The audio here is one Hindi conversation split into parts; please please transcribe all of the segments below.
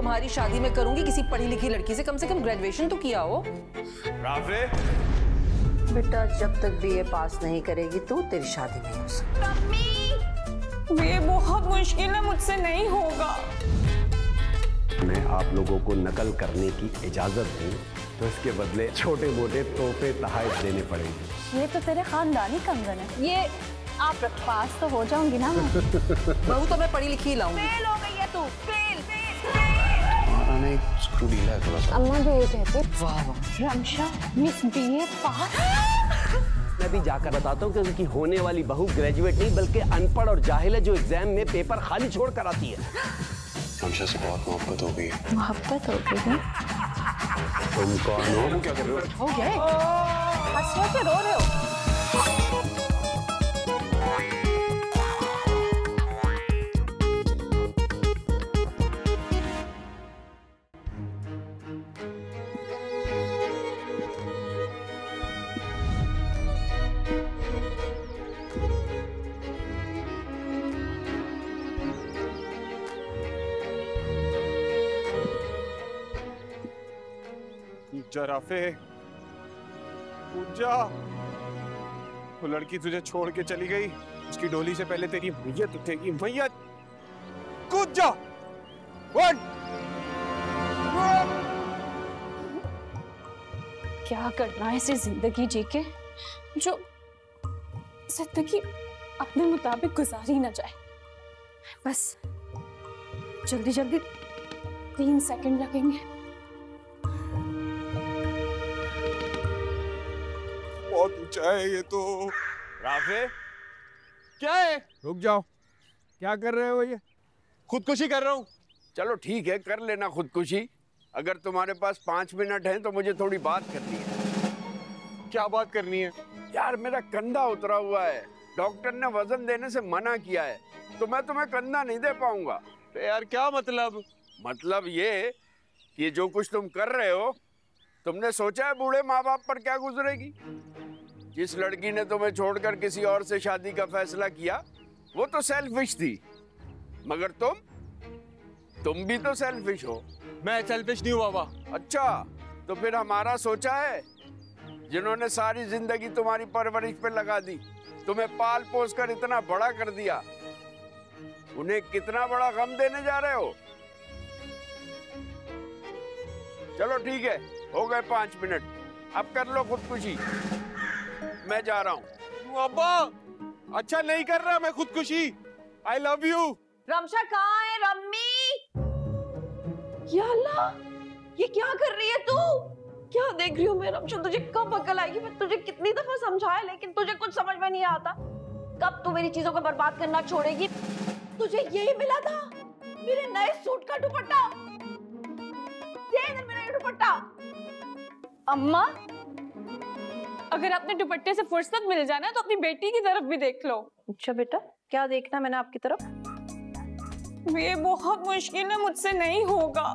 तुम्हारी शादी मैं करूंगी किसी पढ़ी लिखी लड़की से, कम ग्रेजुएशन तो किया हो। राफे बेटा, जब तक बीए पास नहीं करेगी तो तेरी शादी नहीं हो सकती। ये बहुत मुश्किल है, मुझसे नहीं होगा। मैं आप लोगों को नकल करने की इजाजत दूं तो इसके बदले छोटे मोटे तोहफे तोहफे देने पड़ेंगे। ये तो तेरे खानदानी कंगन है। ये आप पास तो हो जाऊंगी ना मैं। बहू तो मैं पढ़ी लिखी लाऊंगी। फेल हो गई है तू, फेल। हमारा ना एक स्क्रू ढीला है थोड़ा सा। अम्मा भी ये कहते। वाह वाह। रमशा मिस बीए पास। मैं भी जाकर बताता हूँ कि उनकी होने वाली बहू ग्रेजुएट नहीं बल्कि अनपढ़ और जाहिल है, जो एग्जाम में पेपर खाली छोड़ कर आती है। रमशा से बहुत मोहब्बत हो गई है। मोहब्बत हो गई है? तुम कौन हो? क्या कर रहे हो? हो गए? हंस रहे हो, रो रहे हो? राफे जा, वो लड़की तुझे छोड़ के चली गई, उसकी डोली से पहले तेरी मैयत उठेगी। मैयत कूद जा। क्या करना है ऐसी जिंदगी जी के जो जिंदगी अपने मुताबिक गुजारी ना जाए। बस जल्दी जल्दी 3 सेकंड लगेंगे। बहुत ऊंचा है ये तो। राफे क्या है? रुक जाओ, क्या कर रहे हो? ये खुदकुशी कर रहा हूँ। चलो ठीक है, कर लेना खुदकुशी। अगर तुम्हारे पास 5 मिनट हैं तो मुझे थोड़ी बात करनी है। क्या बात करनी है? यार मेरा कंधा उतरा हुआ है, डॉक्टर ने वजन देने से मना किया है, तो मैं तुम्हें कंधा नहीं दे पाऊंगा। तो यार क्या मतलब? मतलब ये कि जो कुछ तुम कर रहे हो, तुमने सोचा है बूढ़े माँ बाप पर क्या गुजरेगी? जिस लड़की ने तुम्हें छोड़कर किसी और से शादी का फैसला किया वो तो सेल्फिश थी, मगर तुम भी तो सेल्फिश हो। मैं सेल्फिश नहीं हूँ बाबा। अच्छा, तो फिर हमारा सोचा है? जिन्होंने सारी जिंदगी तुम्हारी परवरिश पे लगा दी, तुम्हें पाल पोस कर इतना बड़ा कर दिया, उन्हें कितना बड़ा गम देने जा रहे हो? चलो ठीक है, हो गए 5 मिनट, अब कर लो खुदकुशी। मैं जा रहा हूँ। अब्बा, अच्छा नहीं कर रहा मैं खुदकुशी। I love you। रमशा कहाँ है? रम्मी, या अल्लाह, ये क्या कर रही है तू? क्या देख रही हूँ मैं? रमशा, तुझे कब अकल आएगी? मैं तुझे कितनी दफा समझाया लेकिन तुझे कुछ समझ में नहीं आता। कब तू मेरी चीजों को बर्बाद करना छोड़ेगी? तुझे यही मिला था, मेरे नए सूट का दुपट्टा। दे इधर मेरा ये दुपट्टा। अम्मा, अगर अपने दुपट्टे से फुर्सत मिल जाए ना तो अपनी बेटी की तरफ भी देख लो। अच्छा बेटा, क्या देखना मैंने आपकी तरफ? ये बहुत मुश्किल है, मुझसे नहीं होगा।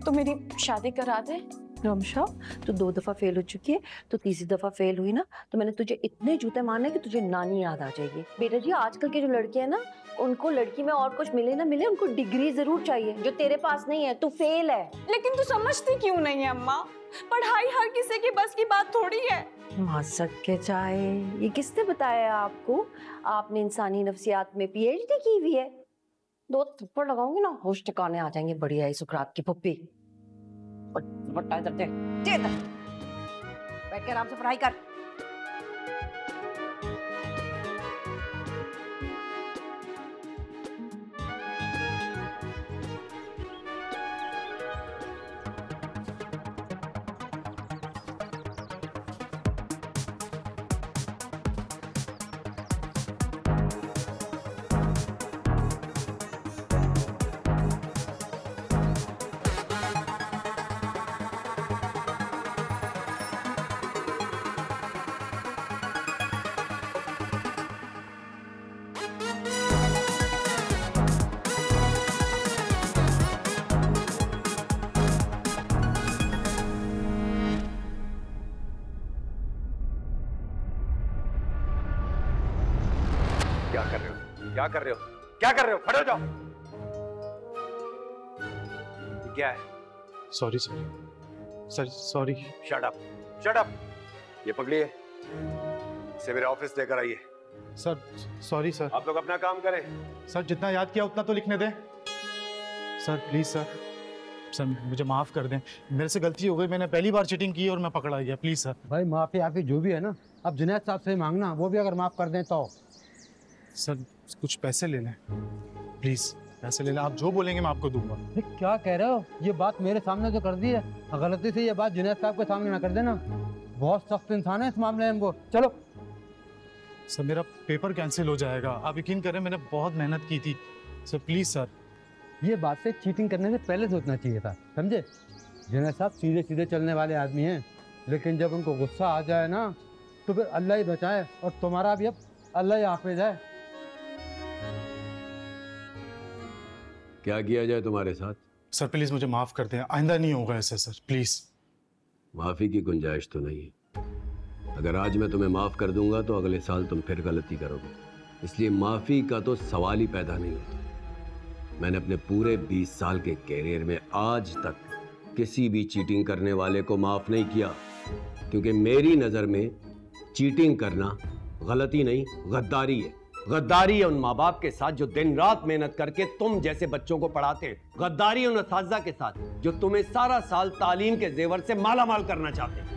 तो मेरी शादी करा दे। रमशा, तू 2 दफा फेल हो चुकी है, तो तीसरी दफा फेल हुई ना तो मैंने तुझे इतने जूते मारने कि तुझे नानी याद आ जाएगी। बेटा जी, आजकल के जो लड़के हैं ना, उनको लड़की में और कुछ मिले ना मिले, उनको डिग्री जरूर चाहिए, जो तेरे पास नहीं है। तू फेल है। लेकिन तू समझती क्यों नहीं है अम्मा? पढ़ाई हर किसी की बस की बात थोड़ी है। मसक के चाहे, ये किसने बताया आपको? आपने इंसानी नफ्सियात में PhD की हुई है। 2 थप्पड़ लगाऊंगी ना, होश ठिकाने आ जाएंगे। बढ़िया है सुकरात की पुप्पी। बैठ के आराम से पढ़ाई कर। क्या कर रहे हो? क्या कर रहे हो? खड़े हो जाओ। क्या है? Sorry sir sorry. Shut up, shut up. ये पकड़िए, इसे मेरे ऑफिस लेकर आइए। Sir sorry sir. आप लोग अपना काम करें। सर जितना याद किया उतना तो लिखने दें। सर प्लीज सर मुझे माफ कर दें, मेरे से गलती हो गई, मैंने पहली बार चीटिंग की और मैं पकड़ा गया, प्लीज सर। भाई माफी आपकी जो भी है ना, अब जुनैद साहब से मांगना, वो भी अगर माफ कर दें तो। सर कुछ पैसे ले लें प्लीज, पैसे ले लें, आप जो बोलेंगे मैं आपको दूंगा। क्या कह रहे हो? ये बात मेरे सामने तो कर दी है, गलती से ये बात जुनैद साहब के सामने ना कर देना। बहुत सख्त इंसान है इस मामले में वो। चलो। सर मेरा पेपर कैंसिल हो जाएगा, आप यकीन करें मैंने बहुत मेहनत की थी सर, प्लीज सर। ये बात से चीटिंग करने से पहले सोचना चाहिए था, समझे? जुनैद साहब सीधे सीधे चलने वाले आदमी हैं, लेकिन जब उनको गुस्सा आ जाए ना तो फिर अल्लाह ही बचाए, और तुम्हारा भी अब अल्लाह ही हाफिज है। क्या किया जाए तुम्हारे साथ? सर प्लीज मुझे माफ कर दें, आइंदा नहीं होगा ऐसे सर, प्लीज। माफी की गुंजाइश तो नहीं है। अगर आज मैं तुम्हें माफ कर दूंगा तो अगले साल तुम फिर गलती करोगे, इसलिए माफी का तो सवाल ही पैदा नहीं होता। मैंने अपने पूरे 20 साल के कैरियर में आज तक किसी भी चीटिंग करने वाले को माफ नहीं किया, क्योंकि मेरी नजर में चीटिंग करना गलती नहीं, गद्दारी है। गद्दारी है उन माँ बाप के साथ जो दिन रात मेहनत करके तुम जैसे बच्चों को पढ़ाते हैं। गद्दारी है उन असातिज़ा के साथ जो तुम्हें सारा साल तालीम के जेवर से माला माल करना चाहते हैं।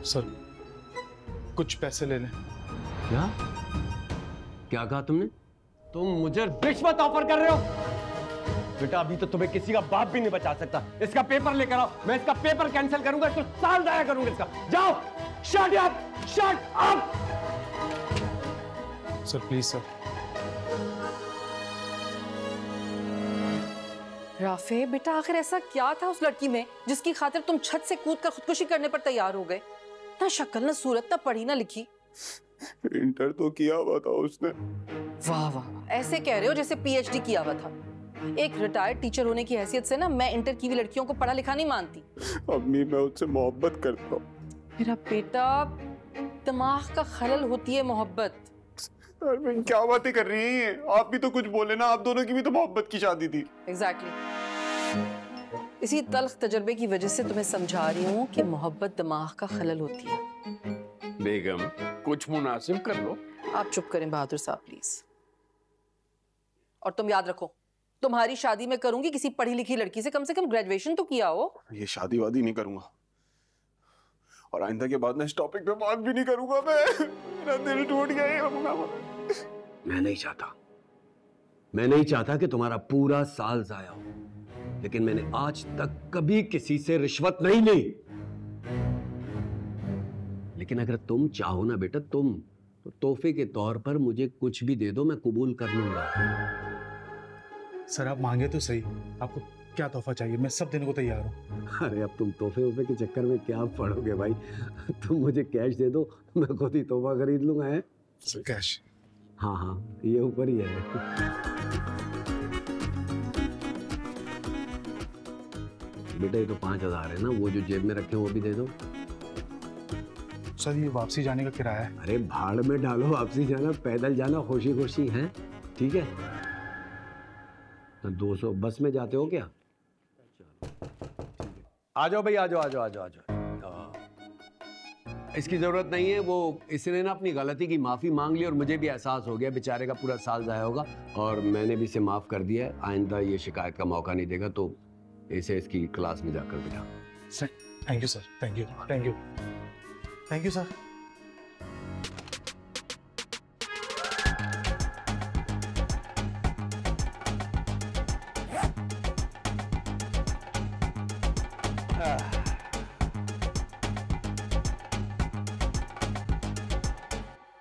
सर कुछ पैसे ले लें। क्या क्या कहा तुमने? तुम मुझे रिश्वत ऑफर कर रहे हो? बेटा अभी तो तुम्हें किसी का बाप भी नहीं बचा सकता। इसका पेपर लेकर आओ, मैं इसका पेपर कैंसिल करूंगा, इसको साल जाया करूंगा इसका। जाओ, shut up, shut up. Sir please sir. Rafe बेटा आखिर ऐसा क्या था उस लड़की में जिसकी खातिर तुम छत से कूदकर खुदकुशी करने पर तैयार हो गए? ना शक्ल ना सूरत ना पढ़ी ना लिखी। इंटर तो किया हुआ था उसने। वाह वाह, ऐसे कह रहे हो जैसे पीएचडी किया हुआ था। एक रिटायर्ड टीचर होने की हैसियत से ना मैं इंटर की हुई लड़कियों को पढ़ा लिखा नहीं मानती। अम्मी मैं उससे मोहब्बत करता हूँ। मेरा बेटा, दिमाग का खलल होती है मोहब्बत। अरविंद क्या बातें कर रही हैं? आप भी तो कुछ बोले ना, आप दोनों की भी तो मोहब्बत की शादी थी। एग्जैक्टली। इसी तल्ख तजर्बे की वजह से तुम्हें समझा रही हूँ कि मोहब्बत दिमाग का खलल होती है। बेगम कुछ मुनासिब कर लो। आप चुप करें बहादुर साहब प्लीज। और तुम याद रखो, तुम्हारी शादी मैं करूंगी किसी पढ़ी लिखी लड़की से कम ग्रेजुएशन तो किया हो। ये शादी वादी नहीं करूंगा, और आइंदा के बाद ना इस टॉपिक पे बात भी नहीं करूंगा मैं। मेरा दिल टूट गया। मैं नहीं चाहता कि तुम्हारा पूरा साल जाया हो, लेकिन मैंने आज तक कभी किसी से रिश्वत नहीं ली। लेकिन अगर तुम चाहो ना बेटा, तुम तो तोहफे के तौर पर मुझे कुछ भी दे दो, मैं कबूल कर लूंगा। सर आप मांगे तो सही, आपको क्या तोहफा चाहिए? मैं सब देने को तैयार हूँ। अरे अब तुम तोहफे वोफे के चक्कर में क्या पड़ोगे भाई? तुम मुझे कैश दे दो, मैं खुद ही तोहफा खरीद लूंगा। है कैश? हाँ हाँ, ये ऊपर ही है। बेटा ये तो 5,000 है ना, वो जो जेब में रखे वो भी दे दो। सर ये वापसी जाने का किराया है। अरे भाड़ में डालो, वापसी जाना, पैदल जाना, खुशी खुशी है, ठीक है? 200 बस में जाते हो क्या? आ जाओ भाई, आ जाओ आ जाओ आ जाओ आ जाओ। इसकी जरूरत नहीं है, वो इसने ना अपनी गलती की माफी मांग ली और मुझे भी एहसास हो गया बेचारे का पूरा साल जाया होगा, और मैंने भी इसे माफ कर दिया है। आइंदा ये शिकायत का मौका नहीं देगा, तो इसे इसकी क्लास में जाकर बिठा। Sir thank you sir, thank you thank you thank you sir.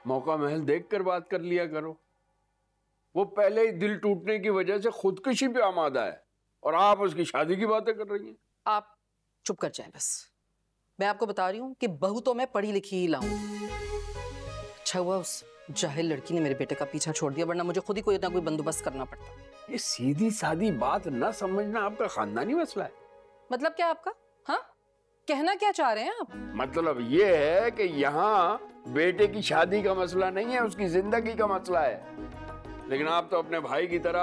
मौका महल देखकर बात कर लिया करो। वो पहले ही दिल टूटने की वजह से खुदकुशी पे आमादा है, और आप उसकी शादी की बातें कर रही हैं। आप चुप कर जाएं बस। मैं आपको बता रही हूँ कि बहू तो मैं पढ़ी लिखी ही लाऊं। अच्छा हुआ उस जाहिल लड़की ने मेरे बेटे का पीछा छोड़ दिया, वरना मुझे खुद ही कोई ना कोई बंदोबस्त करना पड़ता। ये सीधी सादी बात न समझना आपका खानदानी मसला है। मतलब क्या आपका? हाँ, कहना क्या चाह रहे हैं आप? मतलब ये है कि यहाँ बेटे की शादी का मसला नहीं है, उसकी जिंदगी का मसला है। लेकिन आप तो अपने भाई की तरह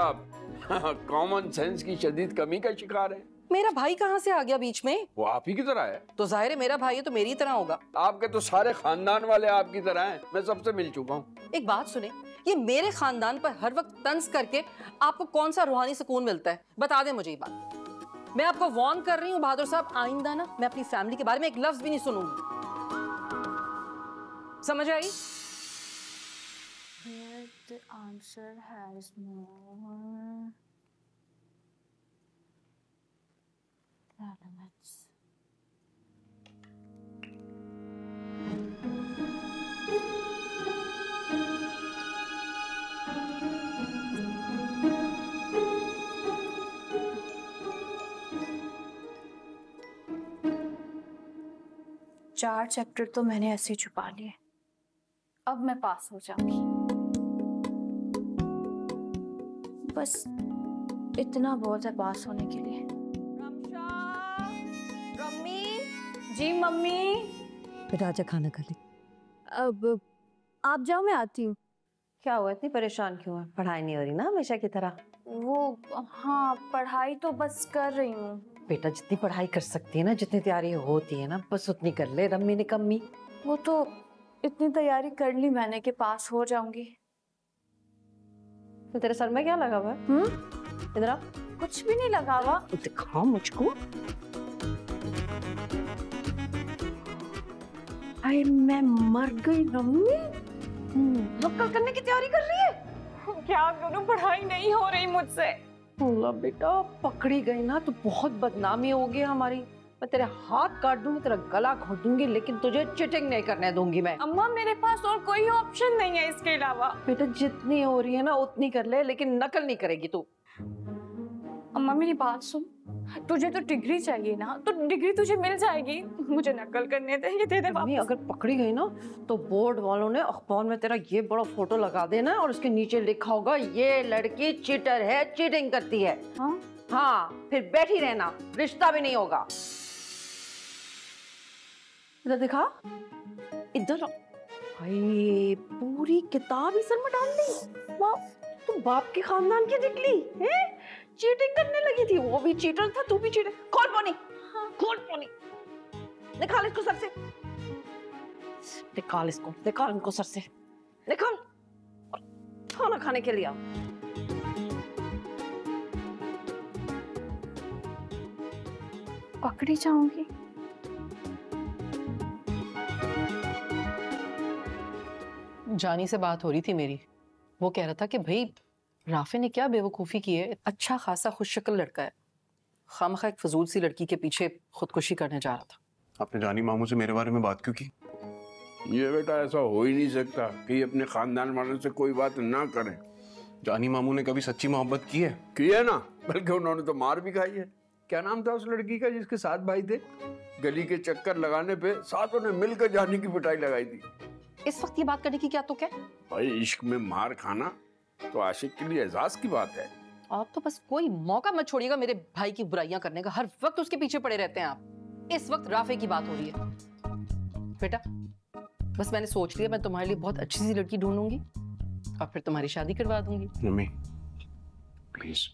कॉमन सेंस की शदीद कमी का शिकार है। मेरा भाई कहाँ से आ गया बीच में? वो आप ही की तरह है। तो जाहिर है मेरा भाई है तो मेरी तरह होगा। आपके तो सारे खानदान वाले आपकी तरह हैं। मैं सबसे मिल चुका हूँ। एक बात सुने, ये मेरे खानदान पर हर वक्त तंज करके आपको कौन सा रूहानी सुकून मिलता है? बता दे मुझे ये बात। मैं आपको वार्न कर रही हूँ बहादुर साहब, आइंदा ना मैं अपनी फैमिली के बारे में एक लफ्ज भी नहीं सुनूंगी। समझ आई? The answer has more elements. चार चैप्टर तो मैंने ऐसे ही छुपा लिए। अब मैं पास हो जाऊंगी। बस इतना बहुत है पास होने के लिए। रम्मी, जी मम्मी। बेटा आजा खाना खा ले। अब आप जाओ, मैं आती हूँ। क्या हुआ, इतनी परेशान क्यों है? पढ़ाई नहीं हो रही ना हमेशा की तरह? वो हाँ, पढ़ाई तो बस कर रही हूँ। बेटा जितनी पढ़ाई कर सकती है ना, जितनी तैयारी होती है ना, बस उतनी कर ले। रम्मी ने कम्मी। वो तो इतनी तैयारी कर ली मैंने कि पास हो जाऊंगी। तो तेरे सर में क्या लगा हुआ है? इधर आ। कुछ भी नहीं लगा हुआ। दिखा मुझको। अरे मैं मर गई रम्मी। नक्कल करने की तैयारी कर रही है? क्या करूं, पढ़ाई नहीं हो रही मुझसे। अल्लाह बेटा, पकड़ी गई ना तो बहुत बदनामी होगी हमारी। मैं तेरे हाथ काट दूंगी, तेरा गला घोट दूंगी, लेकिन तुझे चीटिंग नहीं करने दूंगी मैं। अम्मा मेरे पास और कोई ऑप्शन नहीं है इसके अलावा। बेटा जितनी हो रही है ना उतनी कर ले, लेकिन नकल नहीं करेगी तू। अम्मा मेरी बात सुन, तुझे तो डिग्री चाहिए ना, तो डिग्री तुझे मिल जाएगी। मुझे नकल करने दे, ये दे दे वापस। अगर पकड़ी गई ना तो बोर्ड वालों ने अखबार में तेरा ये बड़ा फोटो लगा देना और उसके नीचे लिखा होगा ये लड़की चीटर है, चीटिंग करती है। हाँ, फिर बैठी रहना, रिश्ता भी नहीं होगा। इधर दिखा, इधर। भाई पूरी किताब ही सर में डाल दी। तू बाप के खानदान की निकली है, चीटिंग करने लगी थी। वो भी चीटर था, तू भी चीटर। खोल पानी, खोल पानी। निकाल इसको सर से, निकाल इसको, निकाल इनको सर से, निकाल। खाना खाने के लिए आओ। पकड़ी जाऊंगी। जानी से बात हो रही थी मेरी। वो कह रहा था कि भाई राफे ने क्या बेवकूफ़ी की है, अच्छा खासा खुशशक्ल लड़का है, खामखा एक फजूल सी लड़की के पीछे खुदकुशी करने जा रहा था। आपने जानी मामू से मेरे बारे में बात क्यों की? ये बेटा ऐसा हो ही नहीं सकता कि अपने खानदान वालों से कोई बात ना करें। जानी मामू ने कभी सच्ची मोहब्बत की है? की है ना, बल्कि उन्होंने तो मार भी खाई है। क्या नाम था उस लड़की का जिसके साथ भाई थे? गली के चक्कर लगाने पे साथों ने मिलकर जानी की पिटाई लगाई थी। इस वक्त ये बात करने की क्या तो क्या? भाई इश्क में मार खाना तो आशिक के लिए एजाज की बात है। आप तो बस कोई मौका मत छोड़िएगा मेरे भाई की बुराइयां करने का। हर वक्त उसके पीछे पड़े रहते हैं आप। इस वक्त राफे की बात हो रही है। बेटा बस मैंने सोच लिया, मैं तुम्हारे लिए बहुत अच्छी सी लड़की ढूंढूंगी और फिर तुम्हारी शादी करवा दूंगी। Mummy please.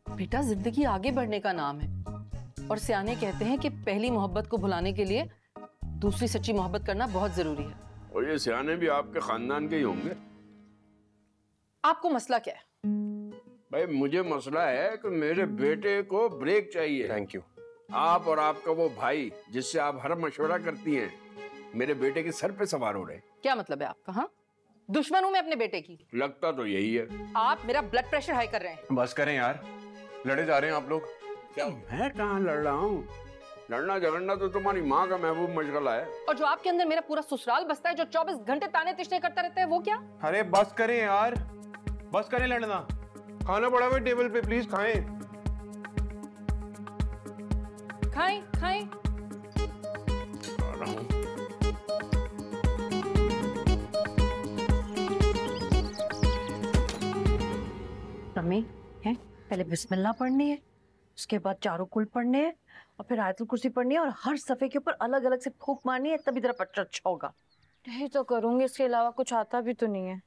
बेटा जिंदगी आगे बढ़ने का नाम है और सियाने कहते हैं कि पहली मोहब्बत को भुलाने के लिए दूसरी सच्ची मोहब्बत करना बहुत जरूरी है। और ये सियाने भी आपके खानदान के ही होंगे। आपको मसला क्या है? भाई मुझे मसला है कि मेरे बेटे को ब्रेक चाहिए। Thank you. आप और आपका वो भाई जिससे आप हर मशवरा करती हैं, मेरे बेटे के सर पे सवार हो रहे। क्या मतलब है आपका? हाँ, दुश्मन हूं मैं अपने बेटे की? लगता तो यही है। आप मेरा ब्लड प्रेशर हाई कर रहे हैं। बस करें यार, लड़े जा रहे हैं आप लोग। क्या मैं कहाँ लड़ रहा हूँ? लड़ना झगड़ना तो तुम्हारी माँ का महबूब मशगला है। और जो आपके अंदर मेरा पूरा ससुराल बसता है, जो 24 घंटे ताने तिश्ने करता रहता है, वो क्या? अरे बस करें यार, बस करें लड़ना। खाना पड़ा हुआ टेबल पे, प्लीज खाएं। खाएं खाएं। रम्मी है, पहले बिस्मिल्लाह पढ़नी है, उसके बाद चारों कुल पढ़ने हैं और फिर आयतुल कुर्सी पढ़नी है और हर सफे के ऊपर अलग अलग से फूंक मारनी है, तभी तेरा बच्चा अच्छा होगा। यही तो करूंगी, इसके अलावा कुछ आता भी तो नहीं है।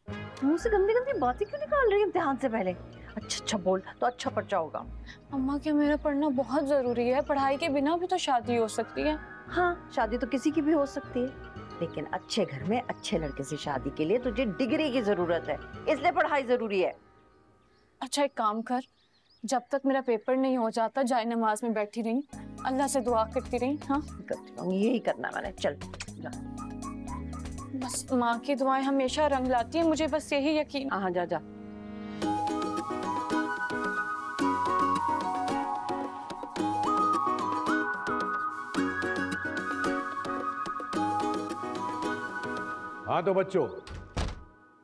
मुंह से गंदी गंदी बातें क्यों निकाल रही है इम्तिहान से पहले? अच्छा बोल तो अच्छा पढ़ जाओगा। अम्मा क्या मेरा पढ़ना बहुत जरूरी है? पढ़ाई के बिना भी तो शादी हो सकती है। हाँ, शादी तो किसी की भी हो सकती है, लेकिन अच्छे घर में अच्छे लड़के से शादी के लिए तुझे डिग्री की जरूरत है, इसलिए पढ़ाई जरूरी है। अच्छा एक काम कर, जब तक मेरा पेपर नहीं हो जाता जाए नमाज में बैठी रही, अल्लाह से दुआ करती रही। हाँ करती रहूं, यही करना मैंने। चल जा। बस माँ की दुआएं हमेशा रंग लाती है, मुझे बस यही यकीन। हाँ जा जा। हाँ तो बच्चों,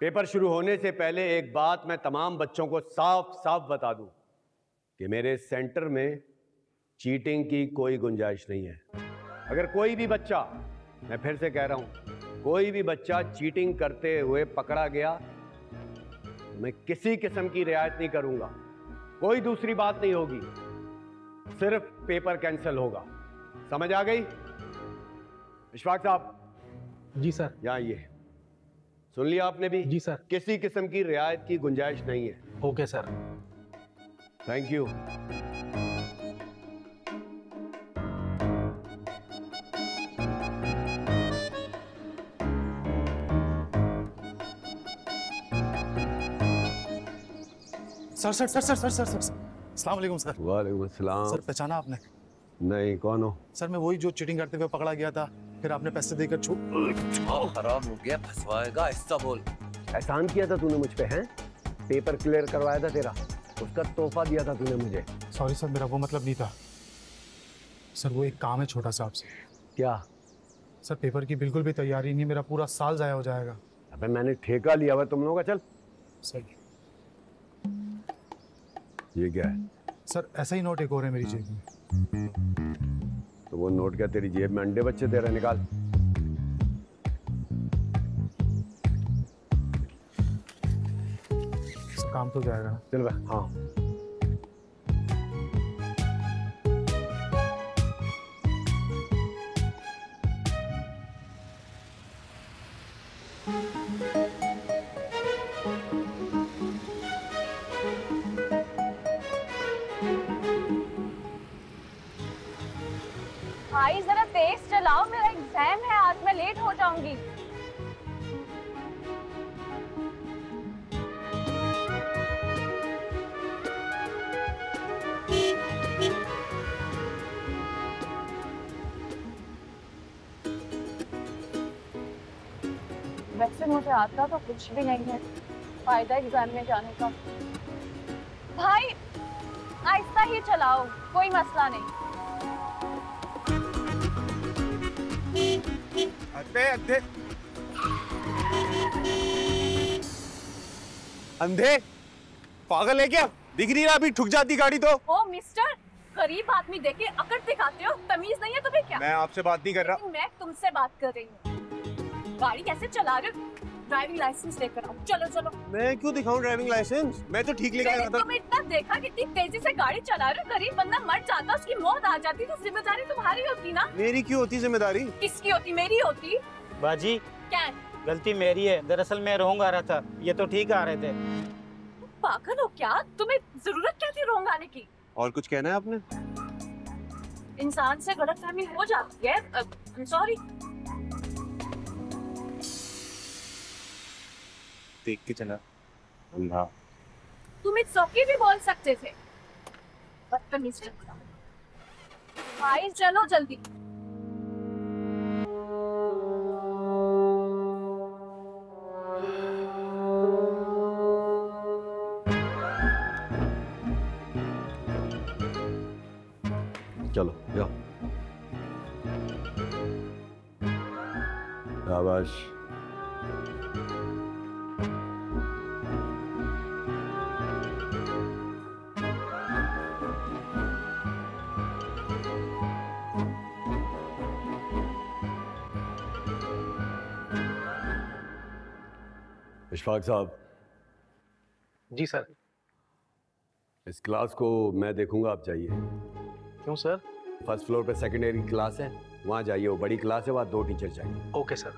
पेपर शुरू होने से पहले एक बात मैं तमाम बच्चों को साफ साफ बता दूं कि मेरे सेंटर में चीटिंग की कोई गुंजाइश नहीं है। अगर कोई भी बच्चा, मैं फिर से कह रहा हूं, कोई भी बच्चा चीटिंग करते हुए पकड़ा गया तो मैं किसी किस्म की रियायत नहीं करूंगा। कोई दूसरी बात नहीं होगी, सिर्फ पेपर कैंसिल होगा। समझ आ गई? इशफाक साहब। जी सर। यहाँ ये सुन लिया आपने भी? जी सर। किसी किस्म की रियायत की गुंजाइश नहीं है। Okay sir. Thank you. Sir sir sir sir sir sir sir अस्सलाम वालेकुम सर। वालेकुम अस्सलाम। सर पहचाना आपने? नहीं, कौन हो? सर मैं वही जो चीटिंग करते हुए पकड़ा गया था, फिर आपने पैसे देकर खराब हो गया, फंसवाएगा। ऐसा बोल। एहसान किया था तूने मुझ पे, हैं? पेपर क्लियर करवाया था तेरा, उसका तोहफा दिया था तूने मुझे। सॉरी सर, मेरा वो मतलब नहीं था सर। वो एक काम है छोटा सा आपसे। क्या? सर पेपर की बिल्कुल भी तैयारी नहीं, मेरा पूरा साल जाया हो जाएगा। अबे मैंने ठेका लिया हुआ तुम लोगों का। चल। सर ये क्या है? सर ऐसा ही नोट एक और है मेरी जेब में। तो वो नोट क्या तेरी जेब में अंडे बच्चे दे रहा है? निकाल। सर काम तो जाएगा ना? चल भाई। हाँ भाई जरा तेज चलाओ, मेरा एग्जाम है आज, मैं लेट हो जाऊंगी। वैसे मुझे आता तो कुछ भी नहीं है, फायदा एग्जाम में जाने का। भाई आहिस्ता ही चलाओ, कोई मसला नहीं। अंधे अंधे पागल है क्या? दिख नहीं रहा? अभी ठुक जाती गाड़ी तो। ओ मिस्टर, गरीब आदमी देखे अकड़ दिखाते हो, तमीज नहीं है तुम्हें क्या? मैं आपसे बात नहीं कर रहा। मैं तुमसे बात कर रही हूँ। गाड़ी कैसे चला रहे हो? ड्राइविंग लाइसेंस लेकर आओ। चलो चलो। मैं क्यों दिखाऊं ड्राइविंग लाइसेंस? मैं तो ठीक लेकर आया था। तुम इतना देखा कितनी तेजी से गाड़ी चला रहे हो, गरीब बंदा मर जाता, उसकी मौत आ जाती तो जिम्मेदारी तुम्हारी होती ना। मेरी क्यों होती जिम्मेदारी? किसकी होती? मेरी होती। बाजी क्या? गलती मेरी है, दरअसल मैं रोंग आ रहा था, ये तो ठीक आ रहे थे। पागल हो क्या? तुम्हें जरूरत क्या थी रोंग आने की? और कुछ कहना है आपने? इंसान से गलतफहमी हो जाती है। सॉरी। देख के चला अंधा। तुम इट्स ओके भी बोल सकते थे। बदतमीज लड़का। भाई चलो जल्दी। चलो जाओ। शाबाश। इशफाक साहब। जी सर। इस क्लास को मैं देखूंगा, आप जाइए। क्यों सर? फर्स्ट फ्लोर पे सेकेंडरी क्लास है, वहाँ जाइए। वो बड़ी क्लास है, वहाँ 2 टीचर चाहिए। Okay sir.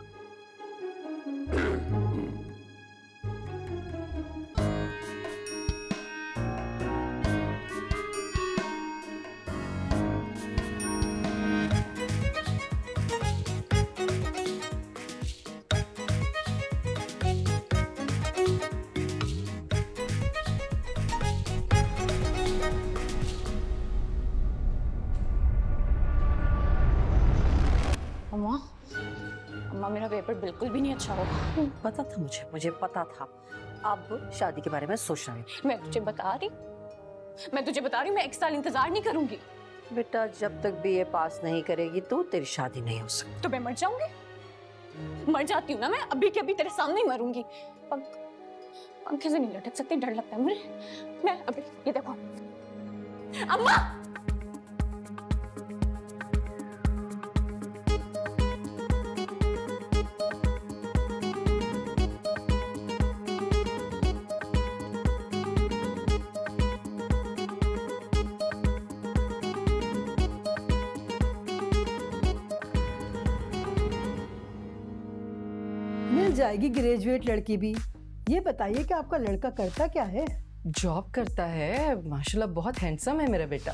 अम्मा मेरा पेपर बिल्कुल भी नहीं अच्छा होगा। पता था मुझे पता था। अब शादी के बारे में सोचना नहीं। मैं तुझे बता रही मैं 1 साल इंतजार नहीं करूंगी। बेटा जब तक BA पास नहीं करेगी तो तेरी शादी नहीं हो सकती। तो मैं मर जाऊंगी? मर जाती हूँ ना मैं, अभी के अभी तेरे सामने ही मरूंगी। पंखे से नहीं लटक सकती, डर लगता है मुझे। मैं अभी ये देखो अम्मा। मिल जाएगी ग्रेजुएट लड़की भी। ये बताइए कि आपका लड़का करता क्या है? जॉब करता है, माशाल्लाह बहुत हैंडसम है मेरा बेटा।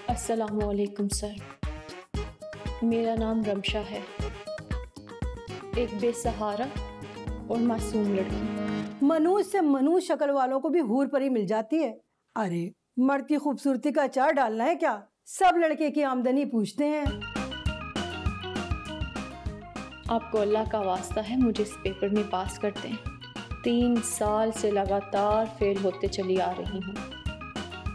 अस्सलामुअलैकुम सर, मेरा नाम रमशा है, एक बेसहारा और मासूम लड़की। मनूज से मनूज शक्ल वालों को भी हूर परी मिल जाती है। अरे मर्द की खूबसूरती का अचार डालना है क्या? सब लड़के की आमदनी पूछते हैं। आपको अल्लाह का वास्ता है मुझे इस पेपर में पास कर दें। 3 साल से लगातार फेल होते चली आ रही हूँ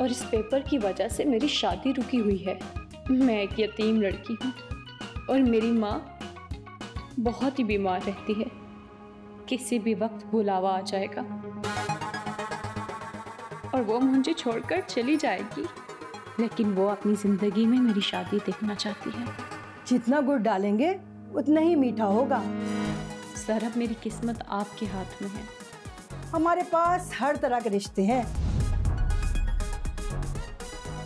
और इस पेपर की वजह से मेरी शादी रुकी हुई है। मैं एक यतीम लड़की हूँ और मेरी माँ बहुत ही बीमार रहती है, किसी भी वक्त बुलावा आ जाएगा और वो मुझे छोड़कर चली जाएगी, लेकिन वो अपनी जिंदगी में मेरी शादी देखना चाहती है। जितना गुड़ डालेंगे उतना ही मीठा होगा। सर अब मेरी किस्मत आपके हाथ में है। हमारे पास हर तरह के रिश्ते हैं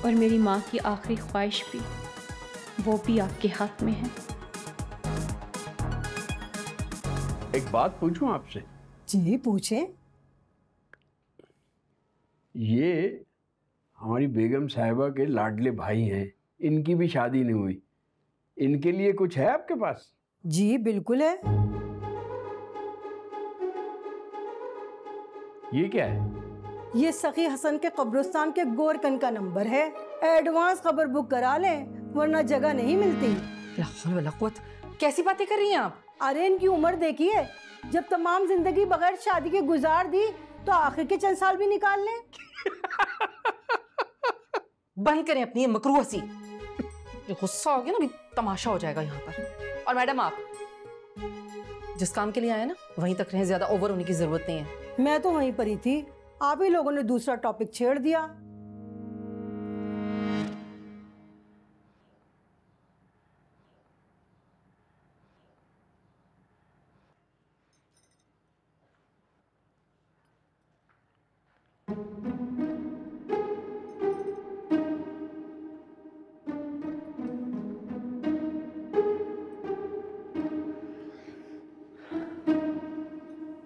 और मेरी माँ की आखिरी ख्वाहिश भी, वो भी आपके हाथ में है। एक बात पूछूं आपसे? जी पूछें। ये हमारी बेगम साहिबा के लाडले भाई हैं, इनकी भी शादी नहीं हुई, इनके लिए कुछ है आपके पास? जी बिल्कुल है। ये क्या है? ये सखी हसन के कब्रिस्तान के गोरकन का नंबर है। एडवांस खबर बुक करा लें वरना जगह नहीं मिलती। कैसी बातें कर रही हैं आप? अरे इनकी उम्र देखिए, जब तमाम जिंदगी बगैर शादी के गुजार दी तो आखिर के चंद साल भी निकाल लें। बंद करें अपनी ये मकरू हंसी। ये गुस्सा हो गया ना, अभी तमाशा हो जाएगा यहाँ पर। और मैडम आप जिस काम के लिए आए ना वहीं तक रहें, ज्यादा ओवर होने की जरूरत नहीं है। मैं तो वहीं पर ही थी, आप ही लोगों ने दूसरा टॉपिक छेड़ दिया।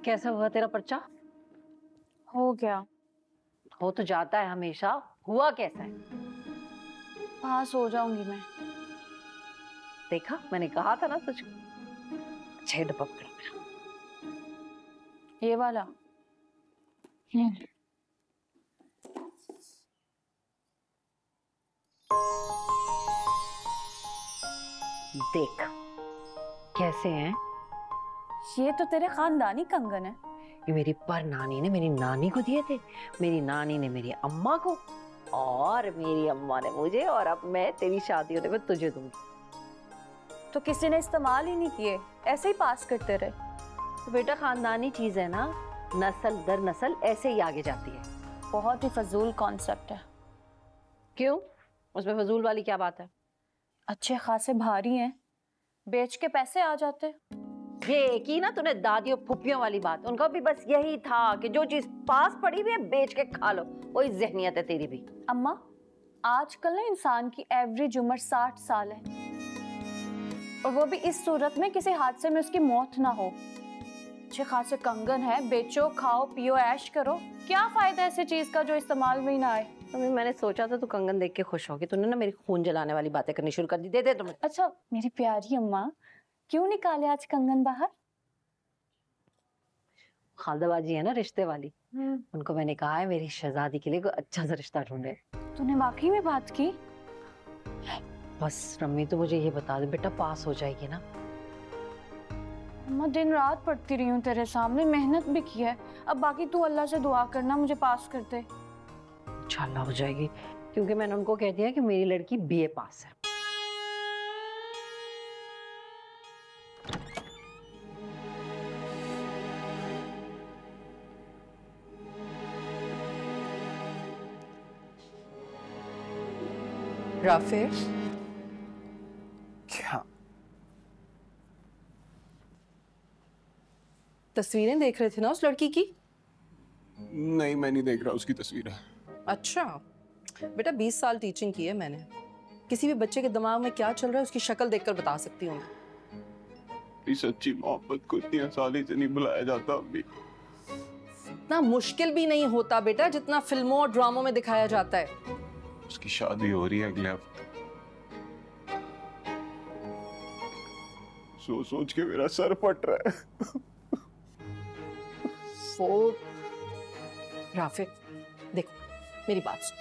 कैसा हुआ तेरा पर्चा? हो गया। हो तो जाता है हमेशा, हुआ कैसा है? पास हो जाऊंगी मैं। देखा, मैंने कहा था ना तुझको। अच्छा डब्बा पकड़ा मेरा, ये वाला। देख कैसे हैं? ये तो तेरे खानदानी कंगन है। ये मेरी पर नानी ने मेरी नानी को दिए थे, मेरी नानी ने मेरी अम्मा को, और मेरी अम्मा ने मुझे, और अब मैं तेरी शादी होने में तुझे दूंगी। तो किसी ने इस्तेमाल ही नहीं किए, ऐसे ही पास करते रहे। तो बेटा खानदानी चीज है ना, नस्ल दर नस्ल ऐसे ही आगे जाती है। बहुत ही फजूल कॉन्सेप्ट है। क्यों? उसमें फजूल वाली क्या बात है? अच्छे खासे भारी हैं, बेच के पैसे आ जाते। ये की ना तूने दादियों फुप्पियों वाली बात, उनका भी बस यही था कि जो चीज पास पड़ी हुई है बेच के खा लो, वही जहनियत है तेरी भी। अम्मा आजकल ना इंसान की एवरेज उम्र 60 साल है, और वो भी इस सूरत में किसी हादसे में उसकी मौत ना हो। अच्छे खासे कंगन है, बेचो खाओ पियो ऐश करो, क्या फायदा ऐसी चीज का जो इस्तेमाल में ही ना आए। अभी मैंने सोचा था तू कंगन देख के खुश होगी, तूने ना मेरी खून जलाने वाली बातें करनी शुरू कर दी। दे दे तुम्हें। अच्छा मेरी प्यारी अम्मा, क्यों निकाले आज कंगन बाहर? खालदाबाजी है ना रिश्ते वाली, उनको मैंने कहा है मेरी शहजादी के लिए कोई अच्छा सा रिश्ता ढूंढे। तूने वाकई में बात की? बस रम्मी तो मुझे ये बता दे बेटा, पास हो जाएगी ना? अम्मा दिन रात पढ़ती रही हूँ तेरे सामने, मेहनत भी की है। अब बाकी तू अल्लाह से दुआ करना मुझे पास कर दे। इंशाल्लाह हो जाएगी, क्योंकि मैंने उनको कह दिया कि मेरी लड़की बीए पास है। राफे, क्या? तस्वीरें देख रहे थे ना उस लड़की की? नहीं, मैं नहीं देख रहा उसकी तस्वीरें। अच्छा बेटा, 20 साल टीचिंग की है मैंने। किसी भी बच्चे के दिमाग में क्या चल रहा है उसकी शक्ल देखकर बता सकती हूँ मैं। सच्ची मोहब्बत को इतनी आसानी से नहीं बुलाया जाता अम्मी। इतना मुश्किल भी नहीं होता बेटा जितना फिल्मों और ड्रामों में दिखाया जाता है। उसकी शादी हो रही है अगले हफ्ते। सोच सोच के मेरा सर फट रहा है। वो राफिक, देखो मेरी बात सुन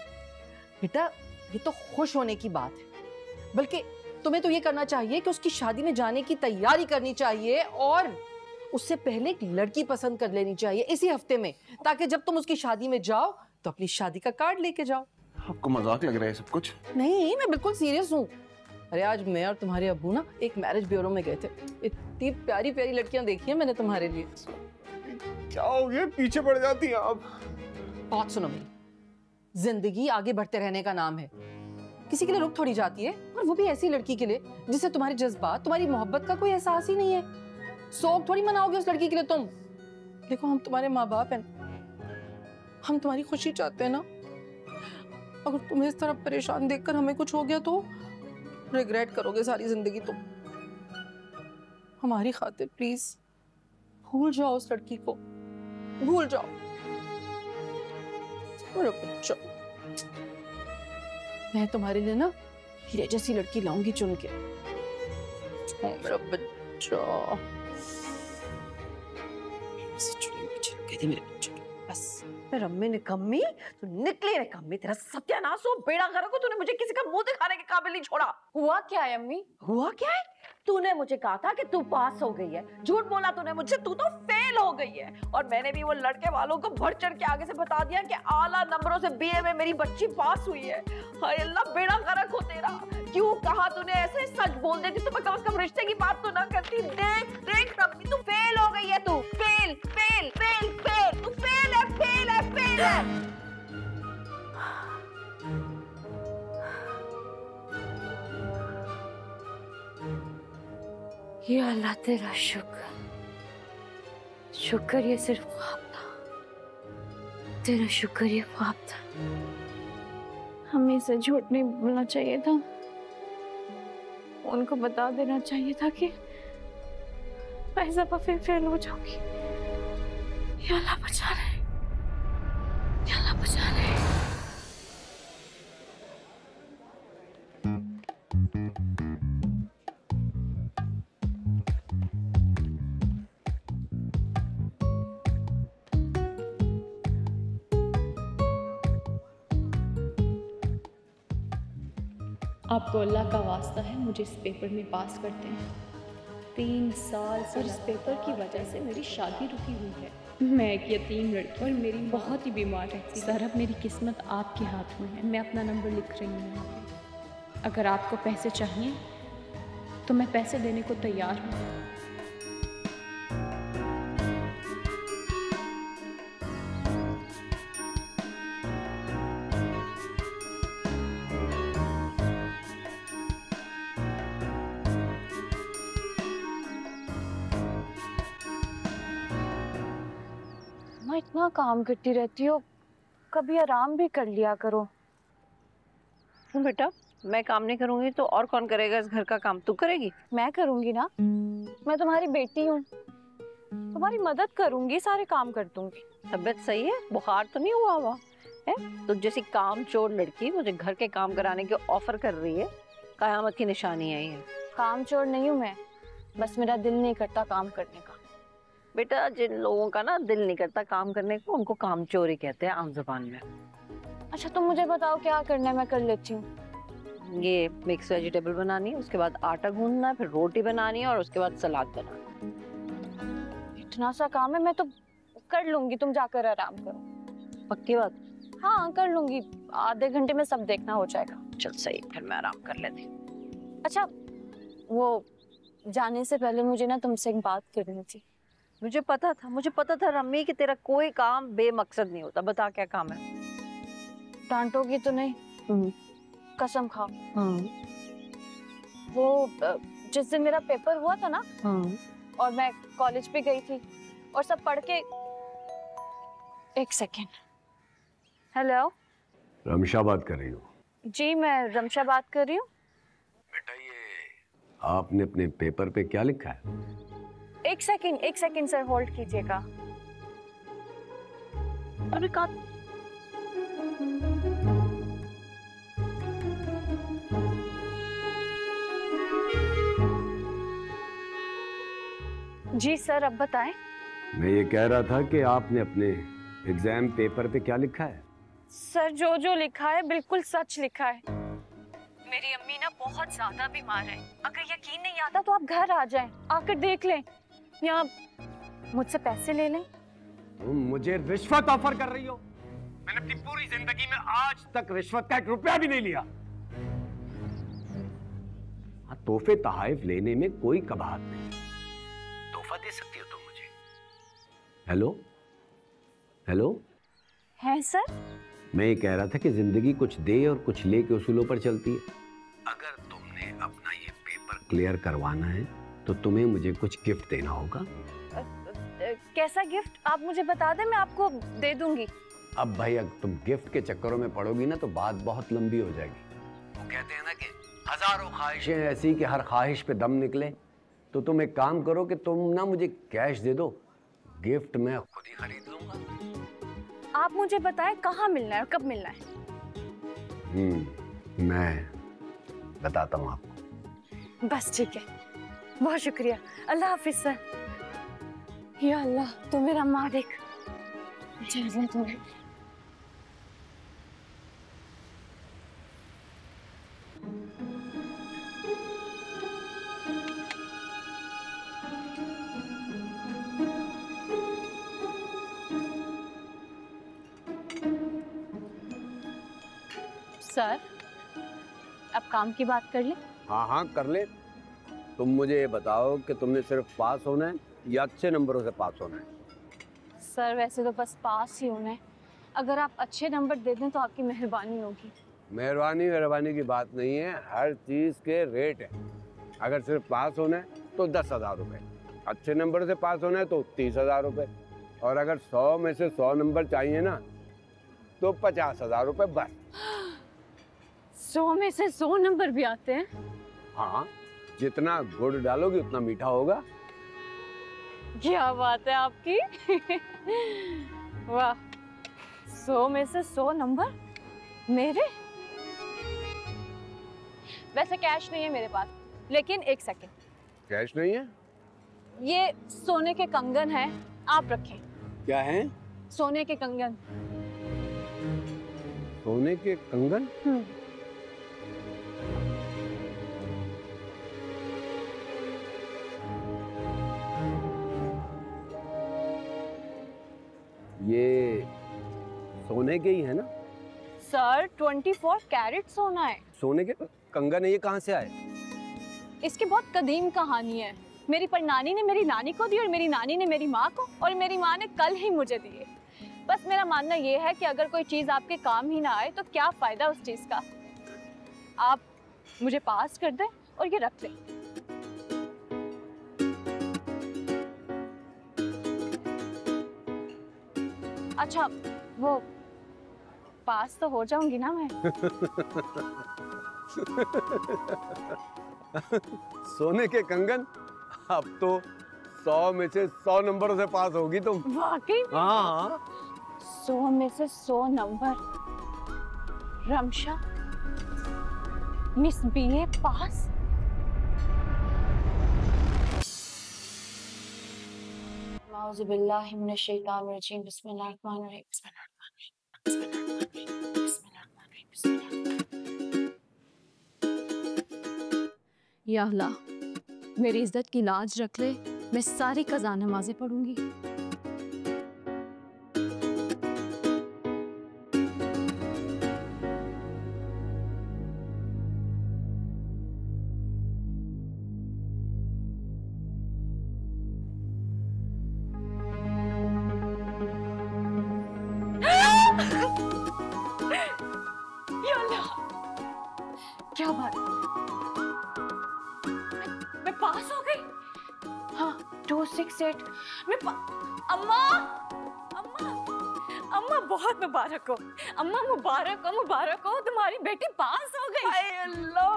बेटा, ये तो खुश होने की बात है, बल्कि तुम्हें तो ये करना चाहिए कि उसकी शादी में जाने की तैयारी करनी चाहिए और उससे पहले एक लड़की पसंद कर लेनी चाहिए इसी हफ्ते में, ताकि जब तुम उसकी शादी में जाओ तो अपनी शादी का कार्ड लेके जाओ। आपको मजाक लग रहा है सब कुछ? नहीं, मैं बिल्कुल सीरियस हूँ। अरे आज मैं और तुम्हारे अब्बू ना एक मैरिज ब्यूरो में गए थे। इतनी प्यारी प्यारी लड़कियां देखी हैं मैंने तुम्हारे लिए। क्या हो गया, पीछे पड़ जाती हैं आप? बात सुनो मेरी, जिंदगी आगे बढ़ते रहने का नाम है, किसी के लिए रुक थोड़ी जाती है, और वो भी ऐसी लड़की के लिए जिसे तुम्हारे जज्बात, तुम्हारी मोहब्बत का कोई एहसास ही नहीं है। शौक थोड़ी मनाओगे उस लड़की के लिए तुम। देखो हम तुम्हारे माँ बाप हैं, हम तुम्हारी खुशी चाहते हैं ना। अगर तुम्हें इस तरह परेशान देखकर हमें कुछ हो गया तो रिग्रेट करोगे सारी जिंदगी तुम। हमारी खातिर प्लीज भूल जाओ उस लड़की को, भूल जाओ। मेरा बच्चा, मैं तुम्हारे लिए ना हीरे जैसी लड़की लाऊंगी चुन के। मेरा बच्चा, मेरे बच्चे बस। रम्मी निकम्मी, तू निकली निकम्मी, तेरा सत्यानाश हो, बेड़ा गर्क हो। तूने मुझे किसी का मुंह दिखाने के काबिल नहीं छोड़ा। हुआ क्या है अम्मी? हुआ क्या है? तूने मुझे कहा था कि तू पास हो गई है, झूठ बोला तूने मुझे, तू तो फेल हो गई है। और मैंने भी वो लड़के वालों को बढ़ चढ़ के आगे से बता दिया कि आला नंबरों से बीए में मेरी बच्ची पास हुई है। हाय अल्लाह, बेड़ा गर्क हो तेरा। क्यों कहा तूने ऐसे? सच बोल देती तो मैं कम से कम रिश्ते की बात तो ना करती। देख देख रम्मी, तू फेल हो गई है। तू फेल फेल फेल फेल, तू फेल है फेल है फेल है। या अल्लाह तेरा शुक्र, शुक्र ये सिर्फ ख्वाब था। तेरा शुक्र ये ख्वाब था। हमें इसे झूठ नहीं बोलना चाहिए था, उनको बता देना चाहिए था कि मैं इस दफा फिर फेल हो जाऊंगी। या अल्लाह बचा ले, या अल्लाह बचा ले। आपको अल्लाह का वास्ता है, मुझे इस पेपर में पास करते हैं। 3 साल से इस पेपर की वजह से मेरी शादी रुकी हुई है। मैं एक यतीम लड़की और मेरी बहुत ही बीमार रहती है। सर अब मेरी किस्मत आपके हाथ में है, मैं अपना नंबर लिख रही हूँ यहाँ पे। अगर आपको पैसे चाहिए तो मैं पैसे देने को तैयार हूँ। इतना काम करती रहती हो, कभी आराम भी कर लिया करो। बेटा, मैं काम नहीं करूंगी तो और कौन करेगा इस घर का काम? तू करेगी? मैं करूंगी ना, मैं तुम्हारी बेटी हूँ, तुम्हारी मदद करूंगी, सारे काम कर दूंगी। तबीयत सही है? बुखार तो नहीं हुआ हुआ है? तो जैसी काम चोर लड़की मुझे घर के काम कराने के ऑफर कर रही है, कयामत की निशानी है ये। काम चोर नहीं हूँ मैं, बस मेरा दिल नहीं करता काम करने का। बेटा जिन लोगों का ना दिल नहीं करता काम करने को, उनको कामचोरी कहते हैं आम जुबान में। अच्छा तुम मुझे बताओ क्या करना है, मैं कर लेती हूँ। ये मिक्स वेजिटेबल बनानी है, उसके बाद आटा गूंदना है, फिर रोटी बनानी है और उसके बाद सलाद बनाना। इतना सा काम है, मैं तो कर लूंगी, तुम जाकर आराम करो। पक्की बात? हाँ कर लूंगी, आधे घंटे में सब देखना हो जाएगा। चल सही, फिर मैं आराम कर लेती हूँ। अच्छा वो जाने से पहले मुझे ना तुमसे एक बात करनी थी। मुझे पता था रम्मी कि तेरा कोई काम बेमकसद नहीं होता। बता क्या काम है? डांटोगी तो नहीं? कसम खाओ। वो जिस दिन मेरा पेपर हुआ था ना और मैं कॉलेज पे गई थी और सब पढ़ के, एक सेकेंड, हेलो रमशा बात कर रही हो? जी मैं रमशा बात कर रही हूँ। बेटा ये आपने अपने पेपर पे क्या लिखा है? एक सेकेंड सर, होल्ड कीजिएगा। अरे का जी सर अब बताएं। मैं ये कह रहा था कि आपने अपने एग्जाम पेपर पे क्या लिखा है? सर जो जो लिखा है बिल्कुल सच लिखा है। मेरी अम्मी ना बहुत ज्यादा बीमार है, अगर यकीन नहीं आता तो आप घर आ जाएं, आकर देख लें या मुझसे पैसे ले लें। तुम मुझे रिश्वत ऑफर कर रही हो? मैंने अपनी पूरी जिंदगी में आज तक रिश्वत का 1 रुपया भी नहीं लिया। हाँ, तोहफे तहाइफ लेने में कोई कबाहत नहीं, तोहफा दे सकती हो तुम मुझे। हेलो हेलो हैं सर? मैं ये कह रहा था कि जिंदगी कुछ दे और कुछ ले के उसूलों पर चलती है। अगर तुमने अपना ये पेपर क्लियर करवाना है तो तुम्हें मुझे कुछ गिफ्ट देना होगा। कैसा गिफ्ट आप मुझे बता दें, मैं आपको दे दूंगी। अब भाई अगर तुम गिफ्ट के चक्करों में पड़ोगी ना तो बात बहुत लंबी हो जाएगी। वो कहते हैं ना कि हजारों ख्वाहिशें ऐसी कि हर ख्वाहिश पे दम निकले। तो तुम एक काम करो कि तुम ना मुझे कैश दे दो, गिफ्ट मैं खुद ही खरीद लूंगा। आप मुझे बताएं कहाँ मिलना है और कब मिलना है? मैं बताता हूँ आपको। बस ठीक है, बहुत शुक्रिया। अल्लाह हाफिज सर। या अल्लाह तू मेरा मालिक। चलो तुम्हें सर अब काम की बात कर ले। हाँ कर ले। तुम मुझे ये बताओ कि तुमने सिर्फ पास होना है या अच्छे नंबरों से पास होना है? सर वैसे तो बस पास ही होना है, अगर आप अच्छे नंबर दे दें तो आपकी मेहरबानी होगी। मेहरबानी की बात नहीं है, हर चीज़ के रेट है। अगर सिर्फ पास होना है तो 10,000 रुपये, अच्छे नंबर से पास होना है तो 30,000 रुपये, और अगर 100 में से 100 नंबर चाहिए ना तो 50,000 रुपये बस। 100 में से 100 नंबर भी आते हैं? हाँ, जितना गुड़ डालोगे उतना मीठा होगा। क्या बात है आपकी। वाह, 100 में से 100 नंबर मेरे। वैसे कैश नहीं है मेरे पास, लेकिन एक सेकेंड। कैश नहीं है? ये सोने के कंगन है, आप रखें। क्या है? सोने के कंगन। सोने के कंगन? ये सोने के ही है ना? सर 24 कैरेट सोना है। सोने के कंगन है, ये कहाँ से आए? इसकी बहुत कदीम कहानी है। मेरी परनानी ने मेरी नानी को दी और मेरी नानी ने मेरी माँ को, और मेरी माँ ने कल ही मुझे दिए। बस मेरा मानना ये है कि अगर कोई चीज़ आपके काम ही ना आए तो क्या फ़ायदा उस चीज़ का। आप मुझे पास कर दें और ये रख लें। अच्छा, वो पास तो हो जाऊंगी ना मैं? सोने के कंगन, अब तो 100 में से 100 नंबरों से पास होगी तुम। वाकई? हाँ। 100 में से 100 नंबर। रमशा मिस बीए पास। माउज़ुबिल्लाहि मिनश्शैतानिर्रजीम बिस्मिल्लाहिर्रहमानिर्रहीम या अल्लाह मेरी इज्जत की लाज रख ले, मैं सारी कज़ा नमाज़ें पढ़ूंगी। या अल्लाह, क्या बात, मैं पास हो गई। हाँ 268 अम्मा अम्मा अम्मा बहुत मुबारक हो, अम्मा मुबारक हो, मुबारक हो, तुम्हारी बेटी पास हो गई। अल्लाह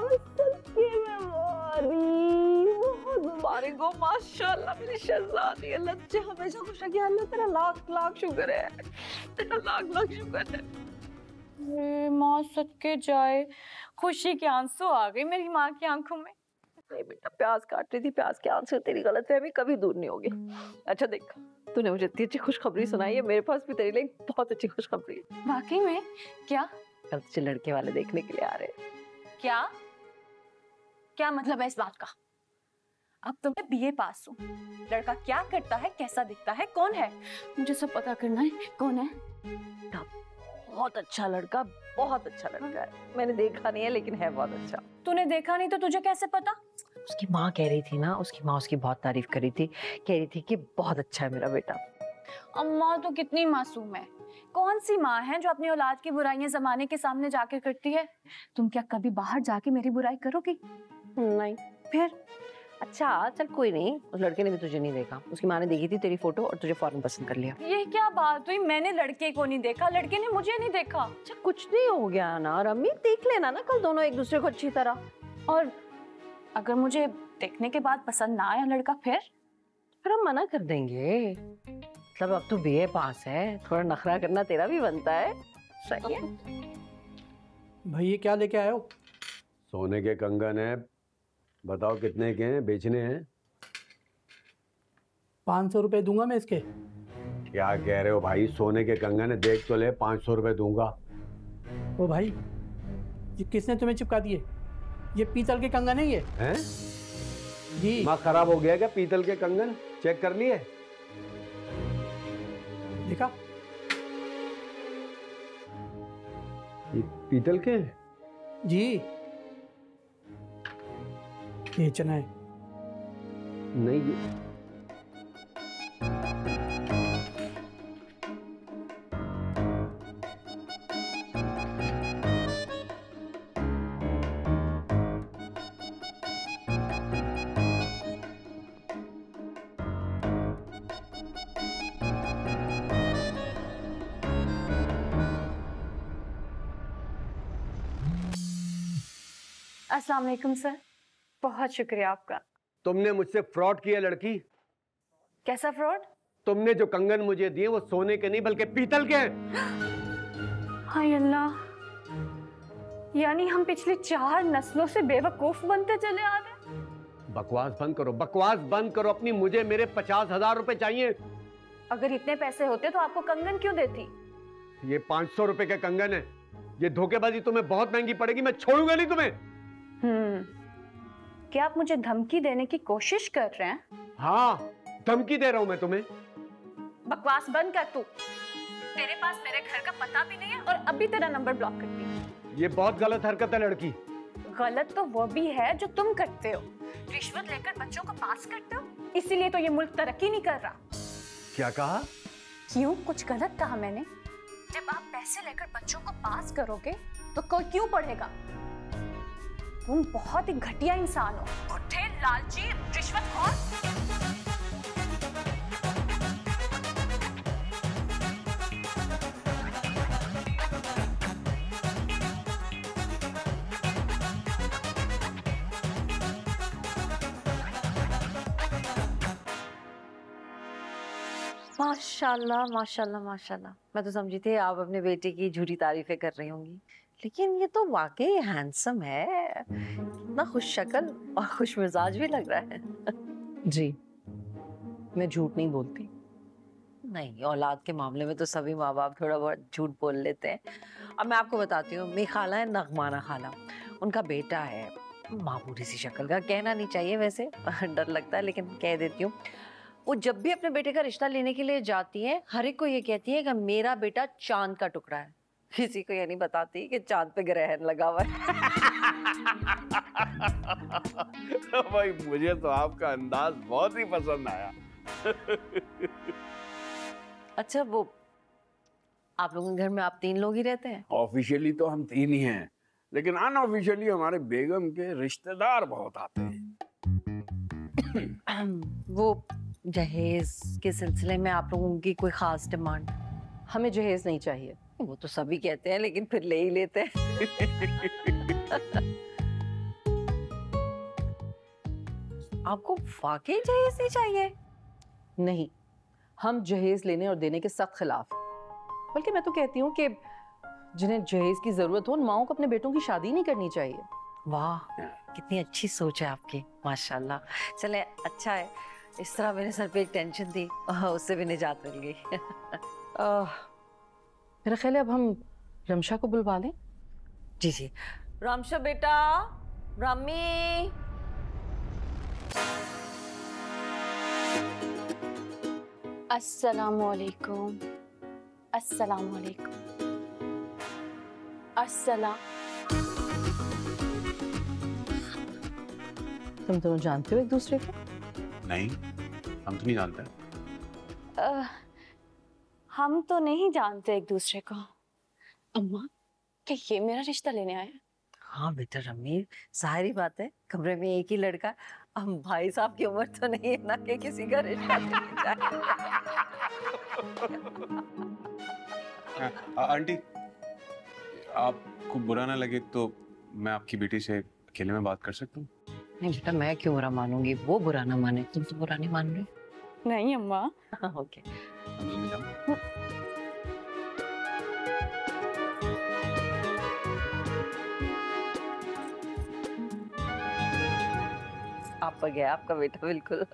बहुत मुबारक हो, माशाल्लाह मेरी शहजादी। अल्लाह तुझे हमेशा खुश रखे। अल्लाह तेरा लाख लाख शुक्र है, तेरा लाख लाख शुक्र है। माँ सदके जाए, खुशी के आंसू आ गए मेरी माँ की आंखों में। नहीं बेटा, प्याज काट रही थी, प्याज के आंसू। तेरी गलतफहमी कभी दूर नहीं होगी। अच्छा देख, तूने मुझे इतनी अच्छी खुशखबरी सुनाई है, मेरे पास भी तेरे लिए एक बहुत अच्छी खुशखबरी है। वाकई में? क्या? कल तुझे लड़के वाले देखने के लिए आ रहे हैं। क्या क्या मतलब है इस बात का? अब तो मैं बीए पास हूँ, लड़का क्या करता है, कैसा दिखता है, कौन है, मुझे सब पता करना है। कौन है? बहुत अच्छा लड़का, बहुत अच्छा लड़का है। मैंने देखा नहीं है लेकिन है बहुत अच्छा। तूने देखा नहीं तो तुझे कैसे पता? उसकी माँ कह रही थी ना, उसकी माँ उसकी बहुत तारीफ कर रही थी, कह रही थी कि बहुत अच्छा है मेरा बेटा। अम्मा तो कितनी मासूम है, कौन सी माँ है जो अपनी औलाद की बुराइयां जमाने के सामने जाके करती है? तुम क्या कभी बाहर जाके मेरी बुराई करोगी? नहीं। फिर? अच्छा चल कोई नहीं, उस लड़के ने भी तुझे नहीं देखा, उसकी माँ ने देखी थी तेरी फोटो और तुझे फौरन पसंद कर लिया। ये क्या बात हुई? मैंने लड़के को नहीं देखा, लड़के ने मुझे नहीं देखा। अच्छा कुछ नहीं हो गया ना रम्मी, देख लेना ना कल दोनों एक दूसरे को अच्छी तरह। और अगर मुझे देखने के बाद पसंद ना आया लड़का, फिर हम मना कर देंगे। मतलब अब तो बीए पास है, थोड़ा नखरा करना तेरा भी बनता है। सही है भाई। ये क्या लेके आए हो? सोने के कंगन है, बताओ कितने के हैं, बेचने हैं? 500 रुपए दूंगा मैं इसके। क्या कह रहे हो भाई, सोने के कंगन है, देख तो ले, 500 रुपए दूंगा। ओ भाई, ये किसने तुम्हें चिपका दिए? ये पीतल के कंगन है ये। हैं? जी। दिमाग खराब हो गया क्या? पीतल के कंगन चेक कर लिए? देखा? ये पीतल के हैं? जी। ये चना है। नहीं ये अस्सलाम वालेकुम सर, बहुत शुक्रिया आपका। तुमने मुझसे फ्रॉड किया लड़की। कैसा फ्रॉड? तुमने जो कंगन मुझे दिए वो सोने के नहीं बल्कि पीतल के हैं। हाय अल्लाह, यानी हम पिछले 4 नस्लों से बेवकूफ बनते चले आ रहे हैं। बकवास बंद करो, बकवास बंद करो अपनी। मुझे मेरे 50,000 रुपए चाहिए। अगर इतने पैसे होते तो आपको कंगन क्यों देती? ये 500 रुपए के कंगन है। ये धोखेबाजी तुम्हें बहुत महंगी पड़ेगी, मैं छोड़ूंगा नहीं तुम्हें। क्या आप मुझे धमकी देने की कोशिश कर रहे हैं? हाँ, धमकी दे रहा हूं मैं तुम्हें। बकवास बंद कर तू। तेरे पास मेरे घर का पता भी नहीं है और अभी तेरा नंबर ब्लॉक कर दिया। ये बहुत गलत हरकत है लड़की। गलत तो वो भी है जो तुम करते हो, रिश्वत लेकर बच्चों को पास करते हो, इसीलिए तो ये मुल्क तरक्की नहीं कर रहा। क्या कहा? क्यों? कुछ गलत कहा मैंने? जब आप पैसे लेकर बच्चों को पास करोगे तो कोई क्यों पढ़ेगा? तुम बहुत ही घटिया इंसान हो, भुट्टे, लालची, रिश्वतखोर। माशाल्लाह माशाल्लाह माशाल्लाह। मैं तो समझी थी आप अपने बेटे की झूठी तारीफें कर रही होंगी, लेकिन ये तो वाकई हैंडसम है, इतना खुश शक्ल और खुश मिजाज भी लग रहा है। जी, मैं झूठ नहीं बोलती, नहीं, औलाद के मामले में तो सभी माँ बाप थोड़ा बहुत झूठ बोल लेते हैं। अब मैं आपको बताती हूँ, मेरी खाला है नगमाना खाला, उनका बेटा है मामूली सी शक्ल का, कहना नहीं चाहिए वैसे डर लगता है लेकिन कह देती हूँ। वो जब भी अपने बेटे का रिश्ता लेने के लिए जाती है, हर एक को ये कहती है कि मेरा बेटा चांद का टुकड़ा है। किसी को ये नहीं बताती कि चांद पे ग्रहण लगा हुआ है। भाई मुझे तो आपका अंदाज बहुत ही पसंद आया। अच्छा, वो आप लोगों के घर में आप 3 लोग ही रहते हैं? ऑफिशियली तो हम 3 ही हैं, लेकिन अनऑफिशियली हमारे बेगम के रिश्तेदार बहुत आते हैं। वो जहेज के सिलसिले में आप लोगों की कोई खास डिमांड? हमें जहेज नहीं चाहिए। वो तो सभी कहते हैं लेकिन फिर ले ही लेते हैं। आपको वाकई जहेज नहीं चाहिए? नहीं, हम जहेज लेने और देने के सख्त खिलाफ। बल्कि मैं तो कहती हूँ कि जिन्हें जहेज की जरूरत हो उन माओं को अपने बेटों की शादी नहीं करनी चाहिए। वाह, कितनी अच्छी सोच है आपकी, माशाल्लाह। चले अच्छा है, इस तरह मेरे सर पे एक टेंशन थी, उससे भी निजात मिल गई। मेरा ख्याल है अब हम रमशा को बुलवा लें। जी जी, रामशा बेटा, रामी। अस्सलामुअलैकुम, अस्सलामुअलैकुम, अस्सलाम। तुम दोनों जानते हो एक दूसरे को? नहीं, हम तो नहीं जानते। हम तो नहीं जानते एक दूसरे को। अम्मा, क्या ये मेरा रिश्ता लेने आए? हाँ बेटा रमी, जाहिर बात है, कमरे में एक ही लड़का। अब भाई साहब की उम्र तो नहीं है ना कि किसी का रिश्ता लेने जाए। आंटी, आपको बुरा ना लगे तो मैं आपकी बेटी से अकेले में बात कर सकता हूँ? नहीं बेटा, मैं क्यों बुरा मानूंगी, वो बुरा ना माने, तुम तो बुरा नहीं मान रहे। नहीं अम्मा। ओके। आप पर गया आपका बेटा बिल्कुल।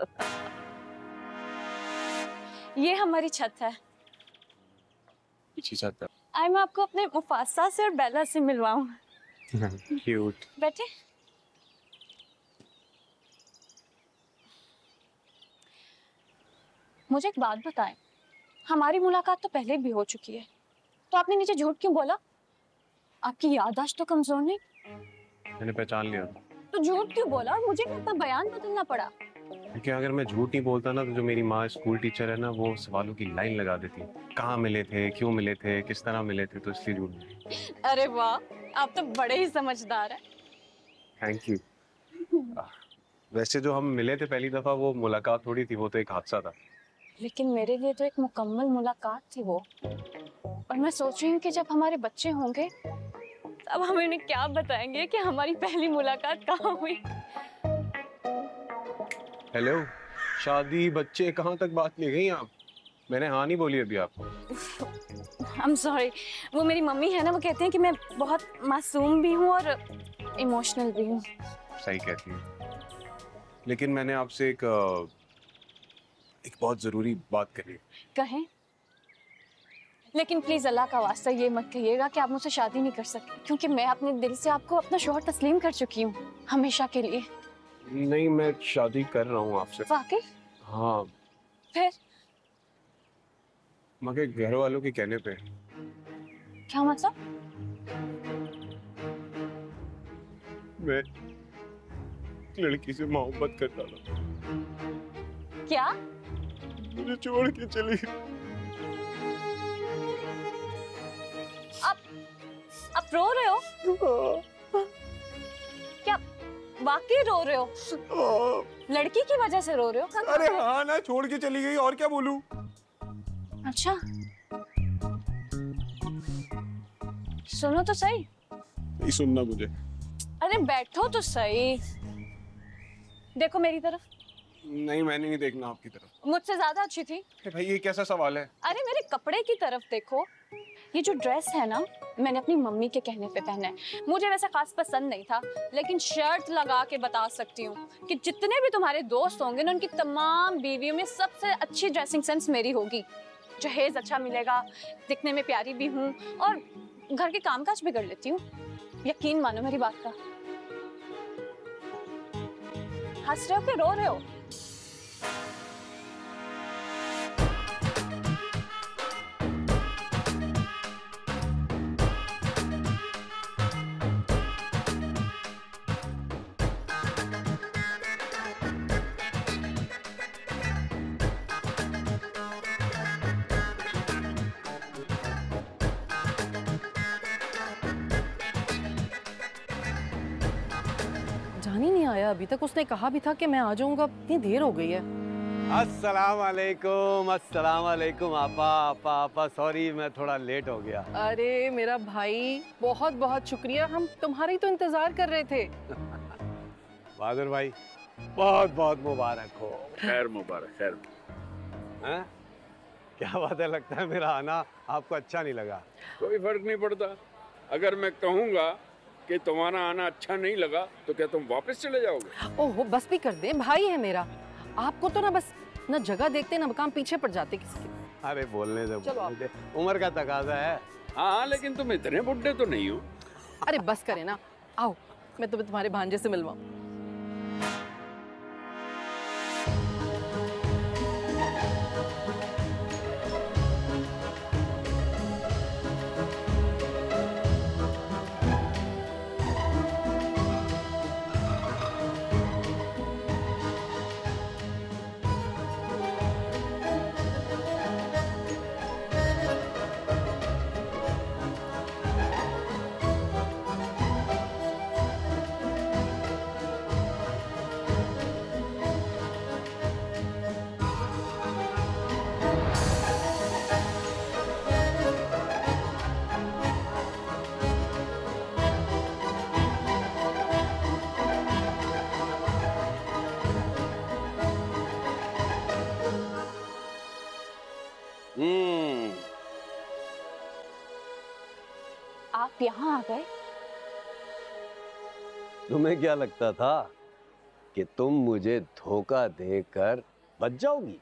ये हमारी छत है। अच्छी छत है। आई मैं आपको अपने मुफासा से और बेला से मिलवाऊं। क्यूट। बैठे। मुझे एक बात बताएं, हमारी मुलाकात तो पहले भी हो चुकी है, तो आपने नीचे झूठ क्यों बोला? आपकी याददाश्त तो कमजोर नहीं? मैंने पहचान लिया। तो झूठ क्यों बोला और मुझे कितना बयान बदलना पड़ा? क्योंकि अगर मैं झूठ नहीं बोलता ना, तो जो मेरी माँ स्कूल टीचर है ना, वो सवालों की लाइन लगा देती है। कहाँ मिले थे, क्यों मिले थे, किस तरह मिले थे, तो इसलिए झूठ। अरे वाह, आप तो बड़े ही समझदार हैं। Thank you. वैसे जो हम मिले थे पहली दफा, वो मुलाकात थोड़ी थी, वो तो एक हादसा था। लेकिन मेरे लिए तो एक मुकम्मल मुलाकात थी वो। और मैं सोच रही हूँ कि जब हमारे बच्चे होंगे तब हम उन्हें क्या बताएंगे कि हमारी पहली मुलाकात कहाँ हुई। हेलो, शादी, बच्चे, कहाँ तक बात ले गई आप? मैंने हाँ नहीं बोली अभी आपको। आई एम सॉरी, वो मेरी मम्मी है ना, वो कहते हैं कि मैं बहुत मासूम भी हूँ और इमोशनल भी हूँ। सही कहती है। लेकिन मैंने आपसे एक बहुत जरूरी बात करनी है। कहें, लेकिन प्लीज अल्लाह का वास्ता ये मत कहिएगा कि आप मुझसे शादी नहीं कर सकते, क्योंकि मैं अपने दिल से आपको अपना शौहर तस्लीम कर चुकी हूँ हमेशा के लिए। नहीं, मैं शादी कर रहा हूँ आपसे। वाकई? हाँ। फिर? मगर घर वालों के कहने पे। क्या मतलब? मैं लड़की से मोहब्बत करता था। क्या? मुझे छोड़ के चली। आप रो रहे हो? क्या वाकई रो रहे हो? लड़की की वजह से रो रहे हो? अरे हाँ ना, छोड़ के चली गई, और क्या बोलूं? अच्छा, सुनो तो सही। नहीं सुनना मुझे। अरे बैठो तो सही, देखो मेरी तरफ। नहीं, मैंने नहीं देखना आपकी तरफ। मुझसे ज्यादा अच्छी थी। भाई ये कैसा सवाल है? अरे मेरे कपड़े की तरफ देखो, ये जो ड्रेस है ना, मैंने अपनी मम्मी के कहने पे पहना है। मुझे वैसे खास पसंद नहीं था, लेकिन शर्ट लगा के बता सकती हूँ कि जितने भी तुम्हारे दोस्त होंगे ना, उनकी तमाम बीवियों में सबसे अच्छी ड्रेसिंग सेंस मेरी होगी। जहेज अच्छा मिलेगा, दिखने में प्यारी भी हूँ और घर के कामकाज भी कर लेती हूँ। यकीन मानो मेरी बात का। हंस रहे हो कि रो रहे हो? जानी नहीं आया अभी तक। उसने कहा भी था कि मैं आ जाऊंगा, इतनी देर हो गई है। अस्सलाम वालेकुम आपा आपा आपा, सॉरी मैं थोड़ा लेट हो गया। अरे मेरा भाई, बहुत बहुत शुक्रिया, हम तुम्हारा ही तो इंतजार कर रहे थे। बहादुर भाई बहुत बहुत मुबारक हो। खैर मुबारक, खैर। हैं? क्या बात है, लगता है मेरा आना आपको अच्छा नहीं लगा। कोई फर्क नहीं पड़ता। अगर मैं कहूँगा कि तुम्हारा आना अच्छा नहीं लगा तो क्या तुम वापस चले जाओगे? ओहो बस भी कर दे, भाई है मेरा। आपको तो ना बस ना जगह देखते ना मकाम पीछे पड़ जाते किसी के। अरे बोलने दो, चलो बोलने दे, उम्र का तकाजा है। हाँ लेकिन तुम इतने बुढ़े तो नहीं हो। अरे बस करे ना, आओ मैं तुम्हारे भांजे से मिलवाऊं। आप यहाँ आ गए? तुम्हें क्या लगता था कि तुम मुझे धोखा देकर बच जाओगी?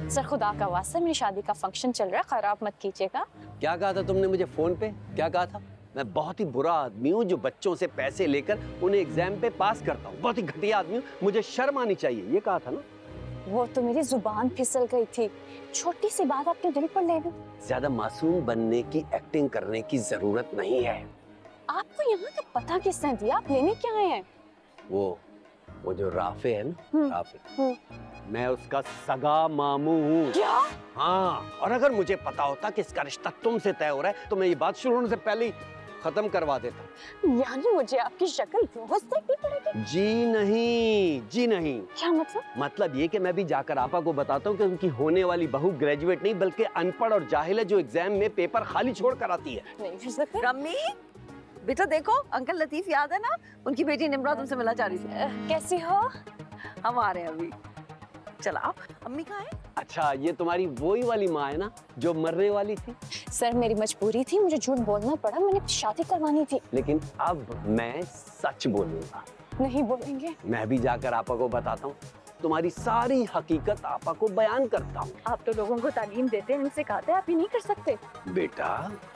सर खुदा का वास्ता, मेरी शादी का फंक्शन चल रहा है, खराब मत कीजिएगा। क्या कहा था तुमने मुझे फोन पे? क्या कहा था? मैं बहुत ही बुरा आदमी हूँ जो बच्चों से पैसे लेकर उन्हें एग्जाम पे पास करता हूँ। बहुत ही घटिया आदमी हूँ, मुझे शर्म आनी चाहिए, ये कहा था ना? वो तो मेरी जुबान फिसल गई थी, छोटी सी बात अपने दिल पर ले ली। ज्यादा मासूम बनने की एक्टिंग करने की जरूरत नहीं है। आपको यहाँ का पता किसने दिया? आप लेने क्या आए हैं? वो जो राफे है ना, राफे, मैं उसका सगा मामू हूँ। क्या? हाँ, और अगर मुझे पता होता कि इसका रिश्ता तुमसे तय हो रहा है तो मैं ये बात शुरू होने से पहले ही खत्म करवा देता। यानी मुझे आपकी शक्ल रोज देखनी पड़ेगी? जी नहीं, जी नहीं। क्या मतलब? मतलब ये कि मैं भी जाकर आपा को बताता हूँ कि उनकी होने वाली बहू ग्रेजुएट नहीं बल्कि अनपढ़ और जाहिल है जो एग्जाम में पेपर खाली छोड़ कर आती है। नहीं फिर सकते। रम्मी बेटा देखो, अंकल लतीफ याद है ना, उनकी बेटी निम्रा तुमसे मिलना चाह रही थी। कैसी हो? हम आ रहे हैं अभी। चला आओ। अम्मी कहाँ है? अच्छा, ये तुम्हारी वही वाली माँ है ना जो मरने वाली थी? सर मेरी मजबूरी थी, मुझे झूठ बोलना पड़ा, मैंने शादी करवानी थी। लेकिन अब मैं सच बोलूंगा। नहीं बोलेंगे? मैं भी जाकर आपा को बताता हूँ, तुम्हारी सारी हकीकत आपा को बयान करता हूँ। आप तो लोगों को तालीम देते हैं, इनसे कहते हैं आप ही नहीं कर सकते। बेटा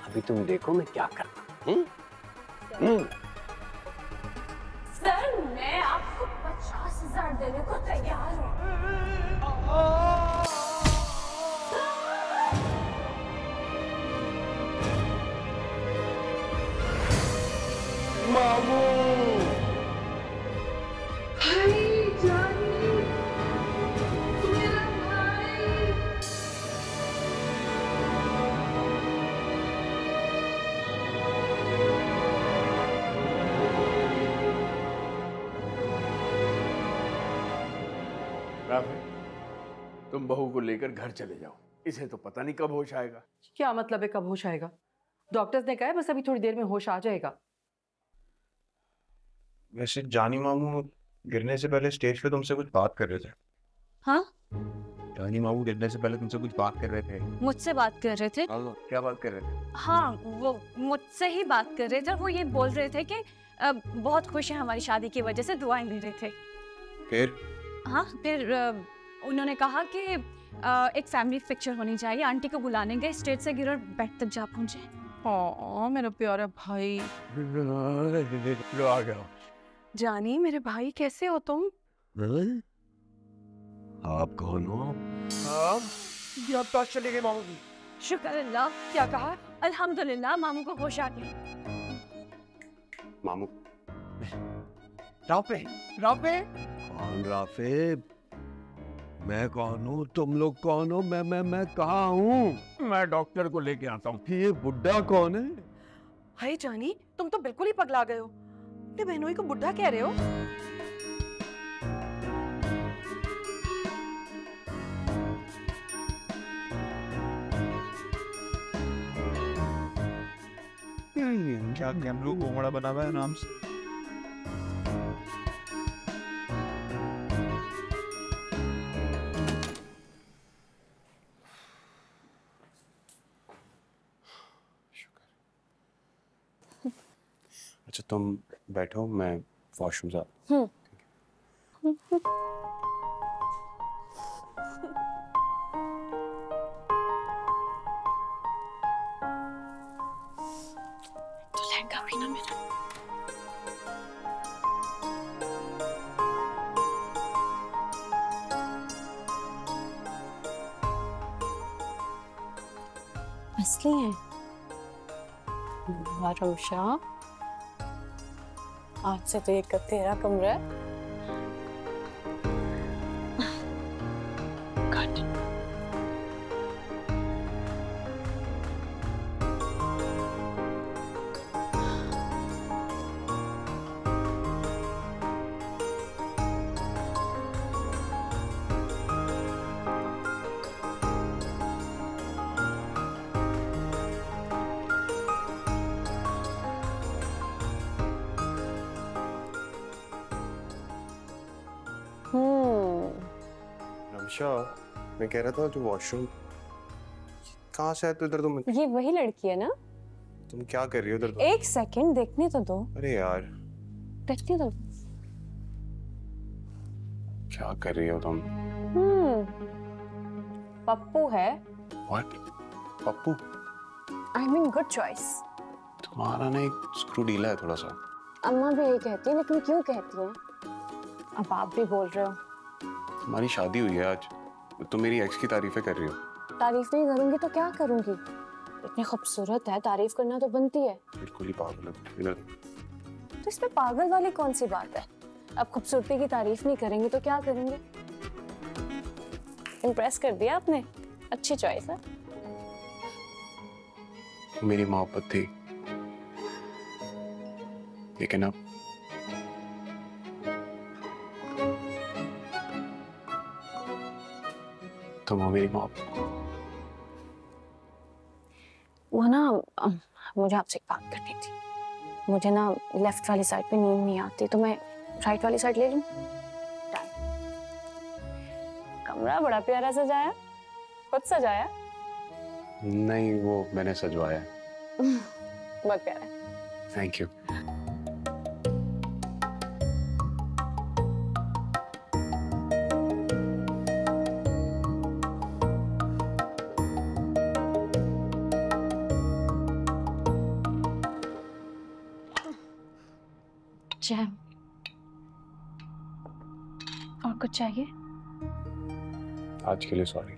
अभी तुम देखो मैं क्या करता हूँ। सर मैं आपको 50,000 देने को तैयार हूँ। मामू राफे, तुम बहू को लेकर घर चले जाओ, इसे तो पता नहीं कब होश आएगा। क्या मतलब है कब होश आएगा? डॉक्टर्स ने कहा है बस अभी थोड़ी देर में होश आ जाएगा। वैसे जानी मामू गिरने से पहले स्टेज पे तुमसे कुछ बात कर रहे थे। हाँ? जानी मामू गिरने से पहले तुमसे कुछ बात कर रहे थे। मुझसे बात कर रहे थे? क्या बात कर रहे थे? हाँ वो मुझसे ही बात कर रहे थे। वो ये बोल रहे थे कि बहुत खुश है हमारी शादी की वजह से, दुआएं दे रहे थे। फिर? हाँ फिर उन्होंने कहा कि एक फैमिली पिक्चर होनी चाहिए। आंटी को बुलाने गए, स्टेज से गिरे और बेड तक जा पहुंचे। हाँ मेरा प्यारा भाई। आ गया। जानी मेरे भाई, कैसे हो तुम? आप कौन हो? ये पास चले गए मामू जी। शुक्र अल्लाह। क्या कहा? अल्हम्दुलिल्लाह, मामू को होश आ गई। मामू राफे, राफे कौन राफे? मैं कौन हूँ? तुम लोग कौन हो? मैं कहाँ हूँ? मैं डॉक्टर को लेके आता हूँ। ये बुड्ढा कौन है? हाय जानी, तुम तो बिल्कुल ही पगला गए हो। अपने बहनोई को बुड्ढा कह रहे हो? क्या कैमरू घोंगड़ा बना हुआ है नाम से? अच्छा तुम बैठो, मैं वॉशरूम जा। तो लहंगा भी ना मेरा। असली है रमशा। आज से तो ये तेरा कमरा है। रमशा, मैं कह रहा था जो वॉशरूम कहाँ से है? तो इधर तुम ये वही लड़की है ना? तुम क्या कर रही हो इधर? एक सेकंड देखने तो दो। अरे यार देखने दो। क्या कर रही हो तुम? पप्पू है। What? Pappu? I mean good choice। तुम्हारा ना एक स्क्रू ढीला है थोड़ा सा। अम्मा भी यही कहती है, लेकिन क्यों कहती है? अब आप भी बोल रहे हो। तुम्हारी शादी हुई है आज, तुम मेरी एक्स की तारीफें कर रही हो। तारीफ नहीं करूंगी तो क्या करूंगी? इतनी खूबसूरत है, तारीफ करना तो बनती है। बिल्कुल ही पागल है इधर। तो इसमें पागल वाली कौन सी बात है? अब खूबसूरती की तारीफ नहीं करेंगे तो क्या करेंगे? इम्प्रेस कर दिया आपने। अच्छी चॉइस है। मेरी मोहब्बत थी, लेकिन अब तुम हो मेरी मोहब्बत। वो ना मुझे आपसे एक बात करनी थी। मुझे ना लेफ्ट वाली साइड पे नींद नहीं आती, तो मैं राइट वाली साइड ले लूं? कमरा बड़ा प्यारा सजाया। खुद सजाया? नहीं, वो मैंने सजवाया। बहुत प्यारा है। Thank you. जैम और कुछ चाहिए? आज के लिए सॉरी।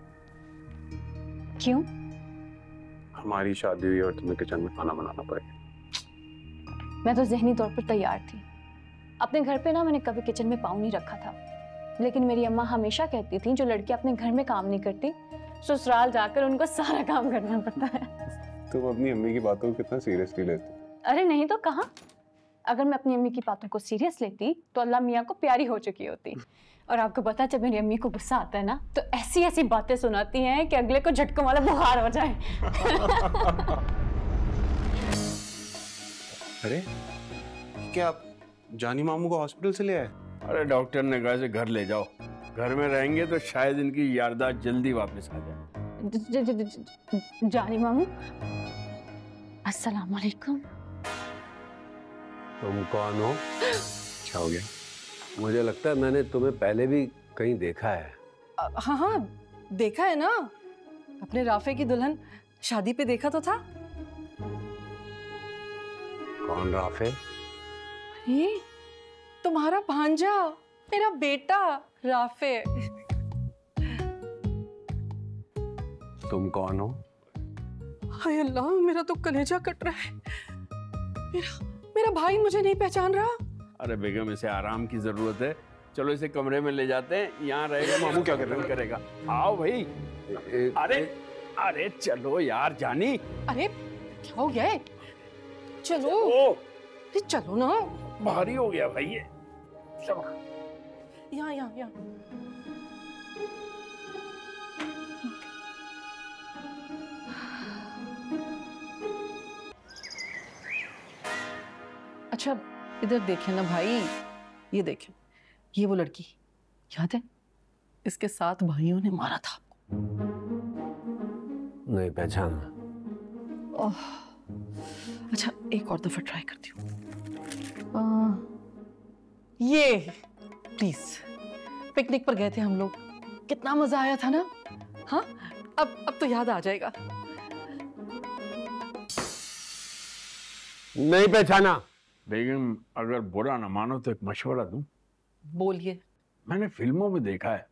क्यों? हमारी शादी हुई और तुम्हें किचन में खाना बनाना पड़ेगा। मैं तो ज़हनी तौर पर तैयार थी। अपने घर पे ना मैंने कभी किचन में पाँव नहीं रखा था, लेकिन मेरी अम्मा हमेशा कहती थी जो लड़की अपने घर में काम नहीं करती ससुराल जाकर उनको सारा काम करना पड़ता है। तुम अपनी अम्मी की बातों को कितना सीरियसली लेते? अरे नहीं तो कहाँ। अगर मैं अपनी अम्मी की बातों को सीरियस लेती तो अल्लाह मियाँ को प्यारी हो चुकी होती। और आपको पता है जब मेरी अम्मी को गुस्सा आता है ना तो ऐसी ऐसी बातें सुनाती हैं कि अगले को झटकों वाला बुखार हो जाए। अरे क्या आप जानी मामू को हॉस्पिटल से ले आए? अरे डॉक्टर ने कहा इसे घर ले जाओ, घर में रहेंगे तो शायद इनकी याददाश्त जल्दी वापस आ जाए। जानी मामू, अस्सलाम वालेकुम। तुम कौन हो? क्या हो गया? मुझे लगता है मैंने तुम्हें पहले भी कहीं देखा है। हाँ हाँ, देखा है ना, अपने राफे की दुल्हन शादी पे देखा तो था। कौन राफे? ये तुम्हारा भांजा, मेरा बेटा राफे। तुम कौन हो? हाय अल्लाह, मेरा तो कलेजा कट रहा है। मेरा भाई मुझे नहीं पहचान रहा। अरे बेगम, इसे आराम की जरूरत है, चलो इसे कमरे में ले जाते हैं, यहाँ रहेगा। मामू क्या करेगा? आओ भाई। अरे अरे चलो यार जानी। अरे क्या हो गया है? चलो चलो ना, भारी हो गया भाई ये। चलो यहाँ। अच्छा इधर देखें ना भाई, ये देखें, ये वो लड़की याद है, इसके 7 भाइयों ने मारा था आपको। नहीं पहचाना। अच्छा एक और दफा ट्राई करती हूँ। ये प्लीज, पिकनिक पर गए थे हम लोग, कितना मजा आया था ना। हाँ अब तो याद आ जाएगा। नहीं पहचाना। बेगम अगर बुरा ना मानो तो एक मशवरा दूं। बोलिए। मैंने फिल्मों में देखा है,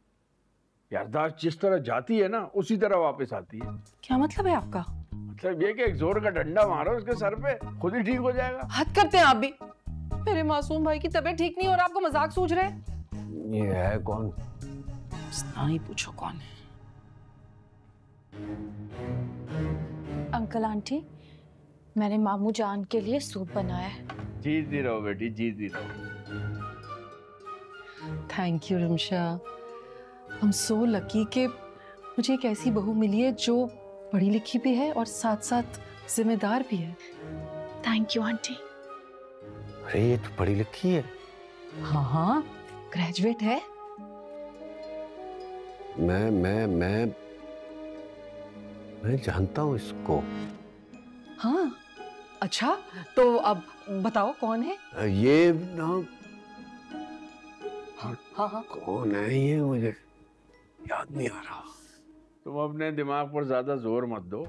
याददाश्त जिस तरह जाती है ना, उसी तरह वापस आती है। क्या मतलब है आपका? मतलब ये कि एक जोर का डंडा मारो उसके सर पे, खुद ही ठीक हो जाएगा। हद करते हैं आप भी। मेरे मासूम भाई की तबीयत ठीक नहीं और आपको मजाक सूझ रहे हैं। ये है कौन? नहीं पूछो कौन है। अंकल आंटी, मैंने मामू जान के लिए सूप बनाया है। जीती रहो बेटी, जीती रहो। थैंक यू रिमशा, हम सो लकी कि मुझे एक ऐसी बहू मिली है जो पढ़ी लिखी भी है और साथ साथ जिम्मेदार भी है। Thank you aunty. अरे ये तो पढ़ी लिखी है। हाँ ग्रेजुएट है। मैं जानता हूँ इसको। हाँ अच्छा, तो अब बताओ कौन है? ये ना हाँ कौन है ये, मुझे याद नहीं आ रहा। तुम अपने दिमाग पर ज्यादा जोर मत दो।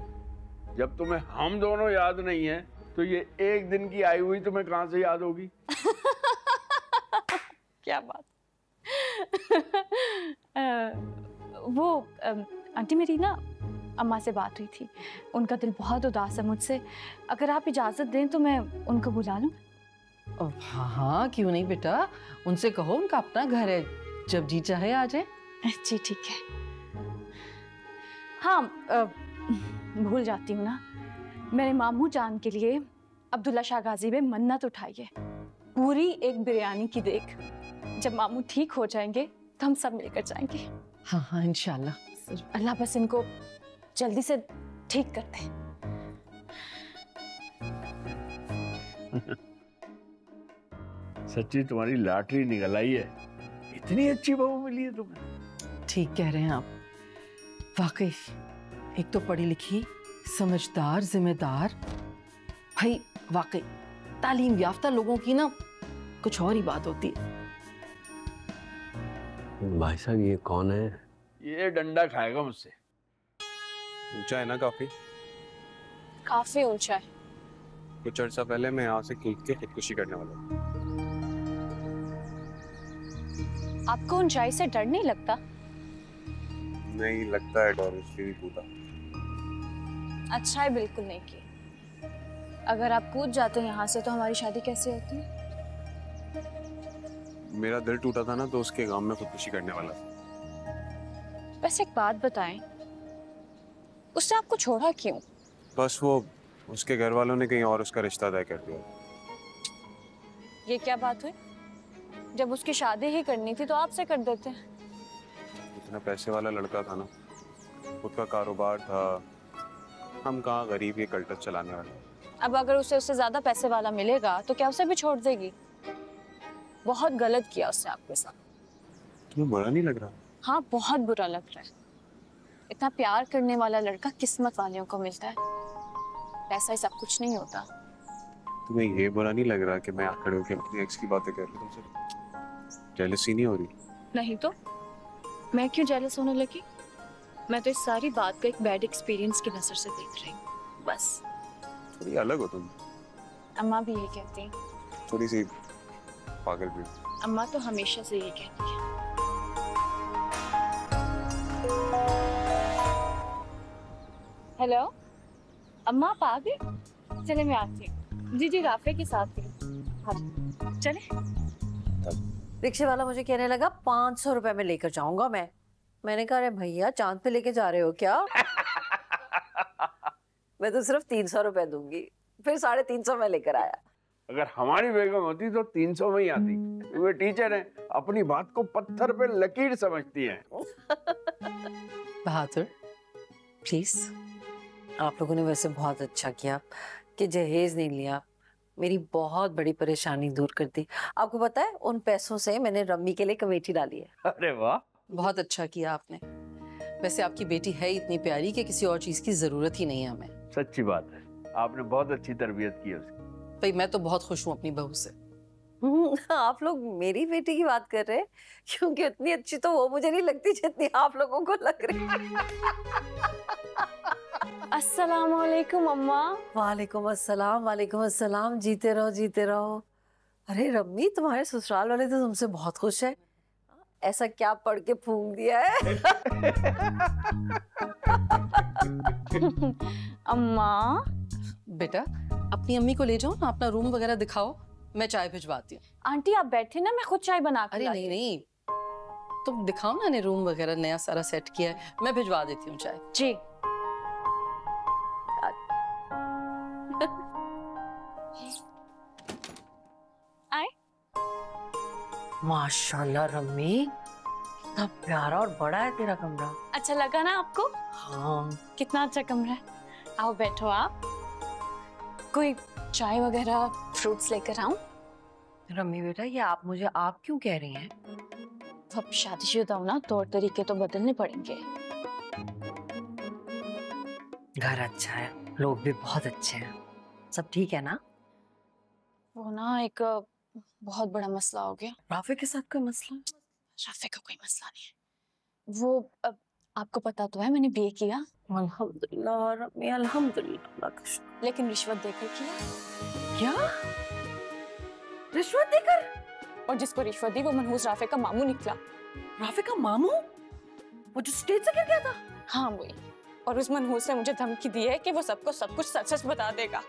जब तुम्हें हम दोनों याद नहीं है तो ये एक दिन की आई हुई तुम्हें कहां से याद होगी? क्या बात। आंटी मेरी ना अम्मा से बात हुई थी, उनका दिल बहुत उदास है मुझसे। अगर आप इजाजत दें तो मैं उनको बुला लूं? हाँ क्यों नहीं बेटा, उनसे कहो, उनका अपना घर है, जब जी चाहे आ जाए। जी ठीक है। हाँ भूल जाती हूँ ना, मेरे मामू जान के लिए अब्दुल्ला शाह गाजी में मन्नत उठाई है, पूरी एक बिरयानी की देख। जब मामू ठीक हो जाएंगे तो हम सब मिलकर जाएंगे। हाँ इंशाल्लाह। अल्लाह बस इनको जल्दी से ठीक करते हैं। सच्ची तुम्हारी लॉटरी निकल आई है, इतनी अच्छी बहू मिली है तुम्हें। ठीक कह रहे हैं आप, वाकई एक तो पढ़ी लिखी, समझदार, जिम्मेदार। भाई वाकई तालीम याफ्ता लोगों की ना कुछ और ही बात होती है। भाई साहब ये कौन है? ये डंडा खाएगा मुझसे। ऊंचा है ना काफी? काफी ऊंचा है। कुछ अर्सा पहले मैं यहाँ से कूद के खुदकुशी करने वाला हूँ। आपको ऊंचाई से डर नहीं लगता? नहीं लगता है डर, इसलिए भी कूदा। अच्छा है बिल्कुल नहीं की। अगर आप कूद जाते यहाँ से तो हमारी शादी कैसे होती? मेरा दिल टूटा था ना, तो उसके गम में खुदकुशी करने वाला था। बस एक बात बताएं, उसने आपको छोड़ा क्यों? बस वो उसके घर वालों ने कहीं और उसका रिश्ता तय कर दिया। ये क्या बात हुई? जब उसकी शादी ही करनी थी तो आपसे कर देते। इतना पैसे वाला लड़का था ना, खुद का कारोबार था, हम कहाँ गरीब ये कल्टस चलाने वाले। अब अगर उसे उससे ज्यादा पैसे वाला मिलेगा तो क्या उसे भी छोड़ देगी? बहुत गलत किया उसने आपके साथ। तुम्हें बुरा नहीं लग रहा? हाँ बहुत बुरा लग रहा है। इतना प्यार करने वाला लड़का किस्मत वालों को मिलता है, पैसा ही सब कुछ नहीं होता। तुम्हें ये बुरा नहीं लग रहा कि मैं आकर होकर अपनी एक्स की बातें कर रही हूँ तुमसे? जेलसी नहीं हो रही? नहीं तो मैं क्यों जेलस होने लगी? मैं तो इस सारी बात को एक बैड एक्सपीरियंस की नजर से देख रही हूँ बस। थोड़ी अलग हो तुम। अम्मा भी यही कहती हैं। थोड़ी सी पागल भी। अम्मा तो हमेशा से यही कहती है। हेलो अम्मा, आप आ गए? चले मैं आती हूँ। जी राफे के साथ ही। हाँ चले। रिक्शे वाला मुझे कहने लगा 500 रुपए में लेकर जाऊंगा मैं। मैंने कहा अरे भैया चांद पे लेके जा रहे हो क्या? मैं तो सिर्फ 300 रुपए दूंगी। फिर 350 में लेकर आया। अगर हमारी बेगम होती तो 300 में ही आती। वे टीचर हैं, अपनी बात को पत्थर पे लकीर समझती हैं। बहादुर प्लीज। आप लोगों ने वैसे बहुत अच्छा किया कि जहेज नहीं लिया। मेरी बहुत बड़ी परेशानी दूर कर दी। आपको पता है उन पैसों से मैंने रम्मी के लिए कमेटी डाली है। अरे वाह, बहुत अच्छा किया आपने। वैसे आपकी बेटी है इतनी प्यारी कि किसी और चीज की जरूरत ही नहीं है हमें। सच्ची बात है, आपने बहुत अच्छी तरबियत की है उसकी। भाई मैं तो बहुत खुश हूँ अपनी बहू से। आप लोग मेरी बेटी की बात कर रहे हैं, क्योंकि इतनी अच्छी तो वो मुझे नहीं लगती जितनी आप लोगों को लग रही है। अस्सलाम वालेकुम अम्मा। वालेकुम अस्सलाम। जीते रहो जीते रहो। अरे रम्मी, तुम्हारे ससुराल वाले तो तुमसे बहुत खुश है। ऐसा क्या पढ़ के फूंक दिया है? अम्मा बेटा अपनी अम्मी को ले जाओ ना, अपना रूम वगैरह दिखाओ, मैं चाय भिजवाती हूँ। आंटी आप बैठे ना, मैं खुद चाय बना कर। अरे नहीं, तुम दिखाओ ना, ने रूम वगैरह नया सारा सेट किया है, मैं भिजवा देती हूँ चाय। जी। आए। माशाल्लाह रम्मी, कितना प्यारा और बड़ा है तेरा कमरा। अच्छा लगा ना आपको? हाँ। कितना अच्छा कमरा है। आओ बैठो आप। कोई चाय वगैरह फ्रूट्स लेकर आऊं? रम्मी बेटा, ये आप मुझे आप क्यों कह रही हैं? अब शादीशुदा हो ना, तौर तरीके तो बदलने पड़ेंगे। घर अच्छा है, लोग भी बहुत अच्छे हैं, सब ठीक है ना? वो ना एक बहुत बड़ा मसला हो गया। राफे के साथ कोई मसला? राफे का कोई मसला नहीं है। वो आपको पता तो है मैंने बीए किया। अल्हम्दुलिल्लाह रब्बी अल्हम्दुलिल्लाह। लेकिन रिश्वत देकर किया। क्या? रिश्वत देकर? और जिसको रिश्वत दी वो मनहूस राफे का मामू निकला। राफे का मामू? वो जो स्टेज से गिर गया था? हाँ वही। और उस मनहूस ने मुझे धमकी दी है कि वो सबको सब कुछ सच सच बता देगा।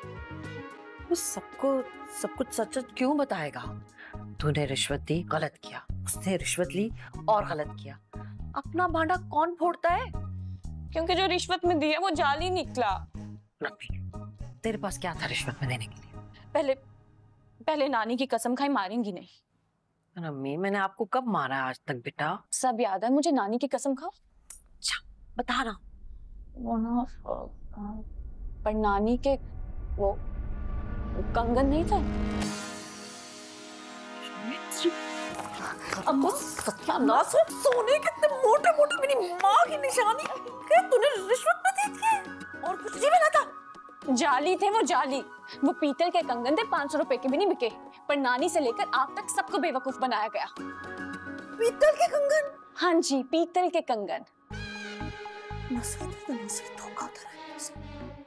वो सबको सब कुछ सच सच क्यों बताएगा? तूने रिश्वत दी, गलत किया। उसने रिश्वत ली और गलत किया। अपना भांडा कौन फोड़ता है? क्योंकि जो रिश्वत में दी है वो जाली निकला। तेरे पास क्या था रिश्वत में देने के लिए? पहले नानी की कसम खाई, मारेंगी नहीं। रम्मी, मैंने आपको कब मारा है आज तक बेटा? सब याद है मुझे। नानी की कसम खाओ। अच्छा बता ना। वो ना पर नानी के वो कंगन नहीं थे। अम्मा सत्यानाश, सोने कितने मोटे मोटे मेरी माँ की निशानी। क्या तूने रिश्वत में दी थी? और कुछ नहीं मिला था? जाली थे वो, जाली। वो पीतल के कंगन थे, 500 रुपए के भी नहीं बिके। पर नानी से लेकर आप तक सबको बेवकूफ बनाया गया। पीतल के कंगन? हाँ जी, पीतल के कंगन।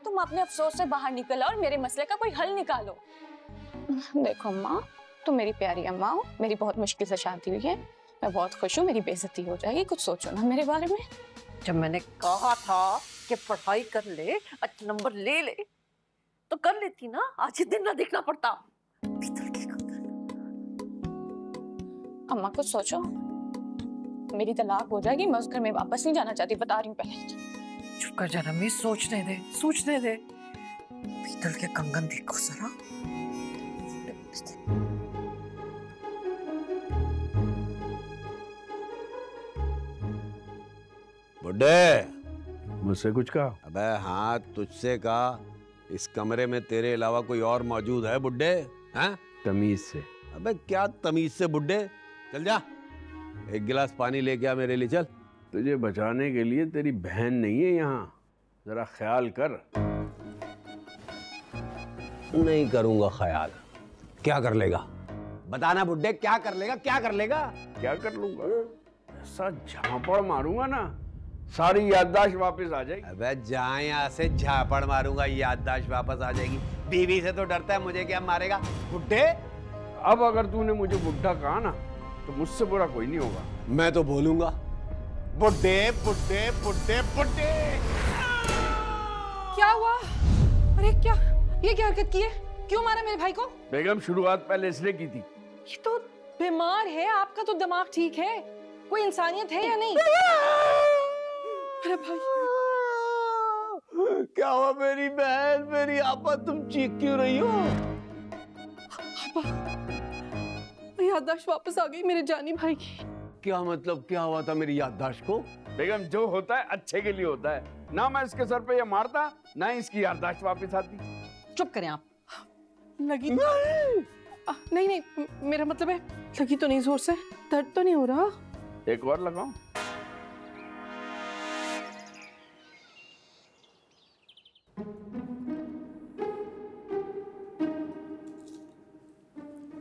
तुम अपने अफसोस से बाहर निकलो और मेरे मसले का कोई हल निकालो। देखो अम्मा, तुम मेरी प्यारी अम्मा हो, मेरी बहुत मुश्किल से शादी हुई है। मैं बहुत खुश हूँ, मेरी बेइज्जती हो जाएगी। कुछ सोचो ना मेरे बारे में। जब मैंने कहा था कि पढ़ाई कर ले, अच्छे नंबर ले ले, तो कर लेती ना, आज ही दिन ना देखना पड़ता। पीतल के कंगन। अम्मा कुछ सोचो, मेरी तलाक हो जाएगी, मैं उस घर में वापस नहीं जाना चाहती, बता रही हूँ पहले। चुप कर जाना, मैं सोचने दे, सोचने दे। पीतल के कंगन देखो जरा। बुड्ढे, मुझसे कुछ कहा? अबे हाँ, तुझसे कहा। इस कमरे में तेरे अलावा कोई और मौजूद है बुड्ढे? हाँ? तमीज से। अबे क्या तमीज से बुड्ढे? चल जा, एक गिलास पानी लेके आ मेरे लिए, चल। तुझे बचाने के लिए तेरी बहन नहीं है यहाँ, जरा ख्याल कर। नहीं करूंगा ख्याल। क्या कर लेगा? बताना बुड्ढे, क्या कर लेगा? क्या कर लेगा? क्या कर लूंगा? ऐसा झापड़ मारूंगा ना, सारी याददाश्त वापस आ जाएगी। अबे जहाँ यहाँ से झापड़ मारूंगा याददाश्त वापस आ जाएगी। बीवी से तो डरता है, मुझे क्या मारेगा बुड्ढे। अब अगर तूने मुझे बुड्ढा कहा ना तो मुझसे बुरा कोई नहीं होगा। मैं तो बोलूंगा बुड्ढे बुड्ढे बुड्ढे बुड्ढे। क्या हुआ? अरे क्या ये क्या हरकत की है? क्यों मारा मेरे भाई को? बेगम शुरुआत पहले इसने की थी। ये तो बीमार है, आपका तो दिमाग ठीक है, कोई इंसानियत है या नहीं? अरे भाई क्या हुआ मेरी बहन, मेरी आपा, तुम चीख क्यों रही हो? याददाश्त वापस आ गई मेरे जानी भाई की। क्या मतलब, क्या हुआ था मेरी याददाश्त को? बेगम जो होता है अच्छे के लिए होता है। ना मैं इसके सर पे ये मारता, ना इसकी याददाश्त वापस आती। चुप करें आप। लगी नहीं नहीं, मेरा मतलब है लगी तो नहीं जोर से, दर्द तो नहीं हो रहा? एक और लगाऊं?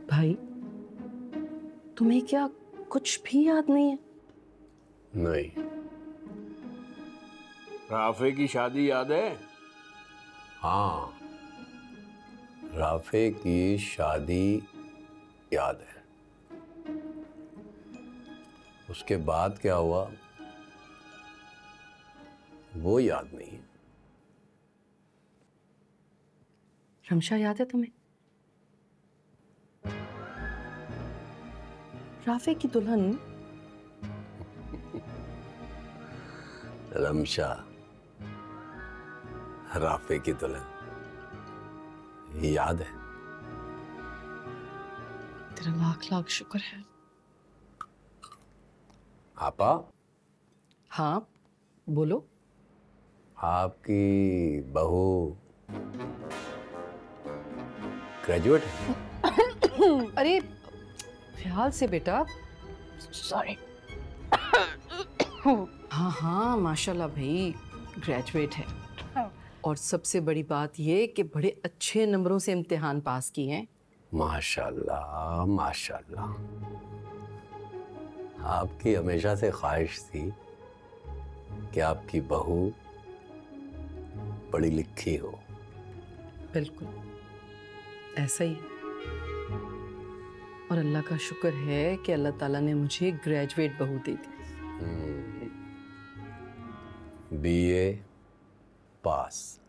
भाई तुम्हें क्या कुछ भी याद नहीं है? नहीं। राफे की शादी याद है? हाँ, राफे की शादी याद है। उसके बाद क्या हुआ वो याद नहीं है। रमशा याद है तुम्हें? राफे की दुल्हन। रमशा, राफे की दुल्हन याद है। तेरा लाख लाख शुक्र है। आपा? हाँ बोलो। आपकी बहू ग्रेजुएट है? अरे ख्याल से बेटा, सॉरी। हाँ हाँ माशाल्लाह भाई, ग्रेजुएट है। और सबसे बड़ी बात ये कि बड़े अच्छे नंबरों से इम्तिहान पास किए हैं। माशाल्लाह माशाल्लाह। आपकी हमेशा से ख्वाहिश थी कि आपकी बहू पढ़ी लिखी हो। बिल्कुल ऐसा ही है। और अल्लाह का शुक्र है कि अल्लाह ताला ने मुझे ग्रेजुएट बहू दे दी। बीए पास।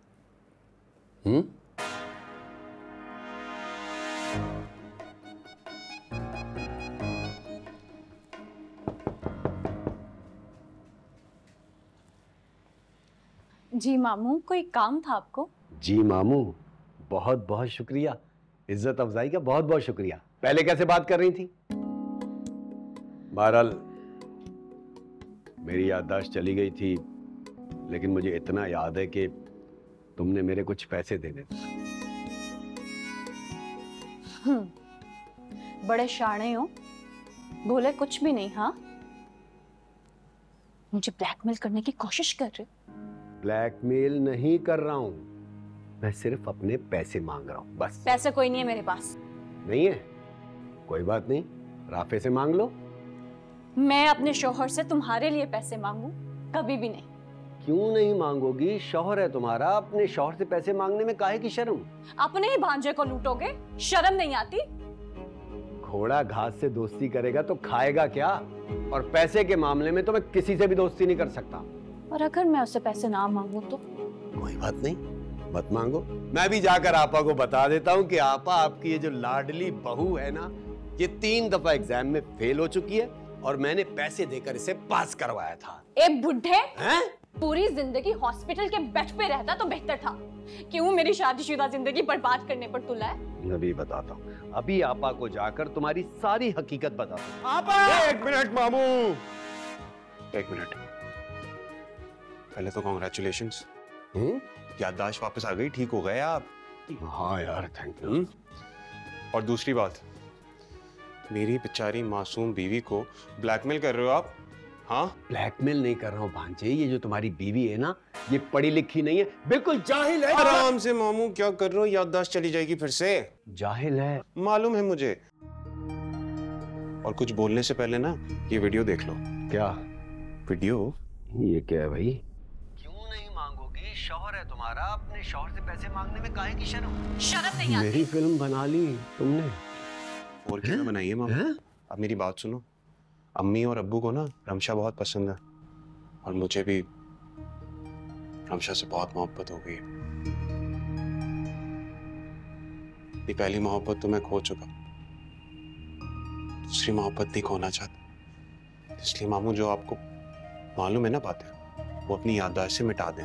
जी मामू, कोई काम था आपको? जी मामू, बहुत बहुत शुक्रिया, इज्जत अफजाई का बहुत बहुत शुक्रिया। पहले कैसे बात कर रही थी? बहरहाल मेरी याददाश्त चली गई थी, लेकिन मुझे इतना याद है कि तुमने मेरे कुछ पैसे देने थे। बड़े शाणे हो, बोले कुछ भी नहीं। हाँ, मुझे ब्लैकमेल करने की कोशिश कर रहे? ब्लैकमेल नहीं कर रहा हूं, मैं सिर्फ अपने पैसे मांग रहा हूं बस। पैसे कोई नहीं है मेरे पास। नहीं है? कोई बात नहीं, राफे से मांग लो। मैं अपने शौहर से तुम्हारे लिए पैसे मांगू? कभी भी नहीं। क्यों नहीं मांगोगी? शौहर है तुम्हारा, अपने शौहर से पैसे मांगने में काहे की शर्म? अपने ही भांजे को लूटोगे, शर्म नहीं आती? घोड़ा घास से दोस्ती करेगा तो खाएगा क्या? और पैसे के मामले में तो मैं किसी से भी दोस्ती नहीं कर सकता। और अगर मैं उससे पैसे ना मांगू तो? कोई बात नहीं, मत मांगो। मैं भी जाकर आपा को बता देता हूँ कि आपा, आपकी ये जो लाडली बहू है ना, ये 3 दफा एग्जाम में फेल हो चुकी है और मैंने पैसे देकर इसे पास करवाया था। ए बुढ़े, पूरी जिंदगी हॉस्पिटल के बेड पे रहता तो बेहतर था। क्यों मेरी शादीशुदा जिंदगी बर्बाद करने पर तुला है? अभी बताता हूँ, अभी आपा को जाकर तुम्हारी सारी हकीकत बताता हूँ। आपा! 1 मिनट मामू, 1 मिनट। पहले तो कॉन्ग्रेचुलेशंस, याददाश्त वापस आ गई, ठीक हो गए आप। हाँ यार, थैंक यू। और दूसरी बात, मेरी बेचारी मासूम बीवी को ब्लैकमेल कर रहे हो आप? हाँ, ब्लैकमेल नहीं कर रहा हूँ भांजे, ये जो तुम्हारी बीवी है ना, ये पढ़ी लिखी नहीं है, बिल्कुल जाहिल है। आराम से मामू, क्या कर रहे हो? याददाश्त चली जाएगी फिर से। जाहिल है, मालूम है मुझे। और कुछ बोलने से पहले ना ये वीडियो देख लो। क्या वीडियो? ये क्या है भाई? क्यों नहीं मांगोगी? शौहर है तुम्हारा, अपने शौहर से पैसे मांगने में काहे की शर्म? शर्म नहीं आती? मेरी फिल्म बना ली तुमने। और क्या बनाई है मामा? अब मेरी बात सुनो, अम्मी और अब्बू को ना रमशा बहुत पसंद है और मुझे भी रमशा से बहुत मोहब्बत हो गई है। ये पहली मोहब्बत तो मैं खो चुका, दूसरी मोहब्बत नहीं खोना चाहता। इसलिए मामू जो आपको मालूम है ना बातें, वो अपनी याददाश्त से मिटा दें।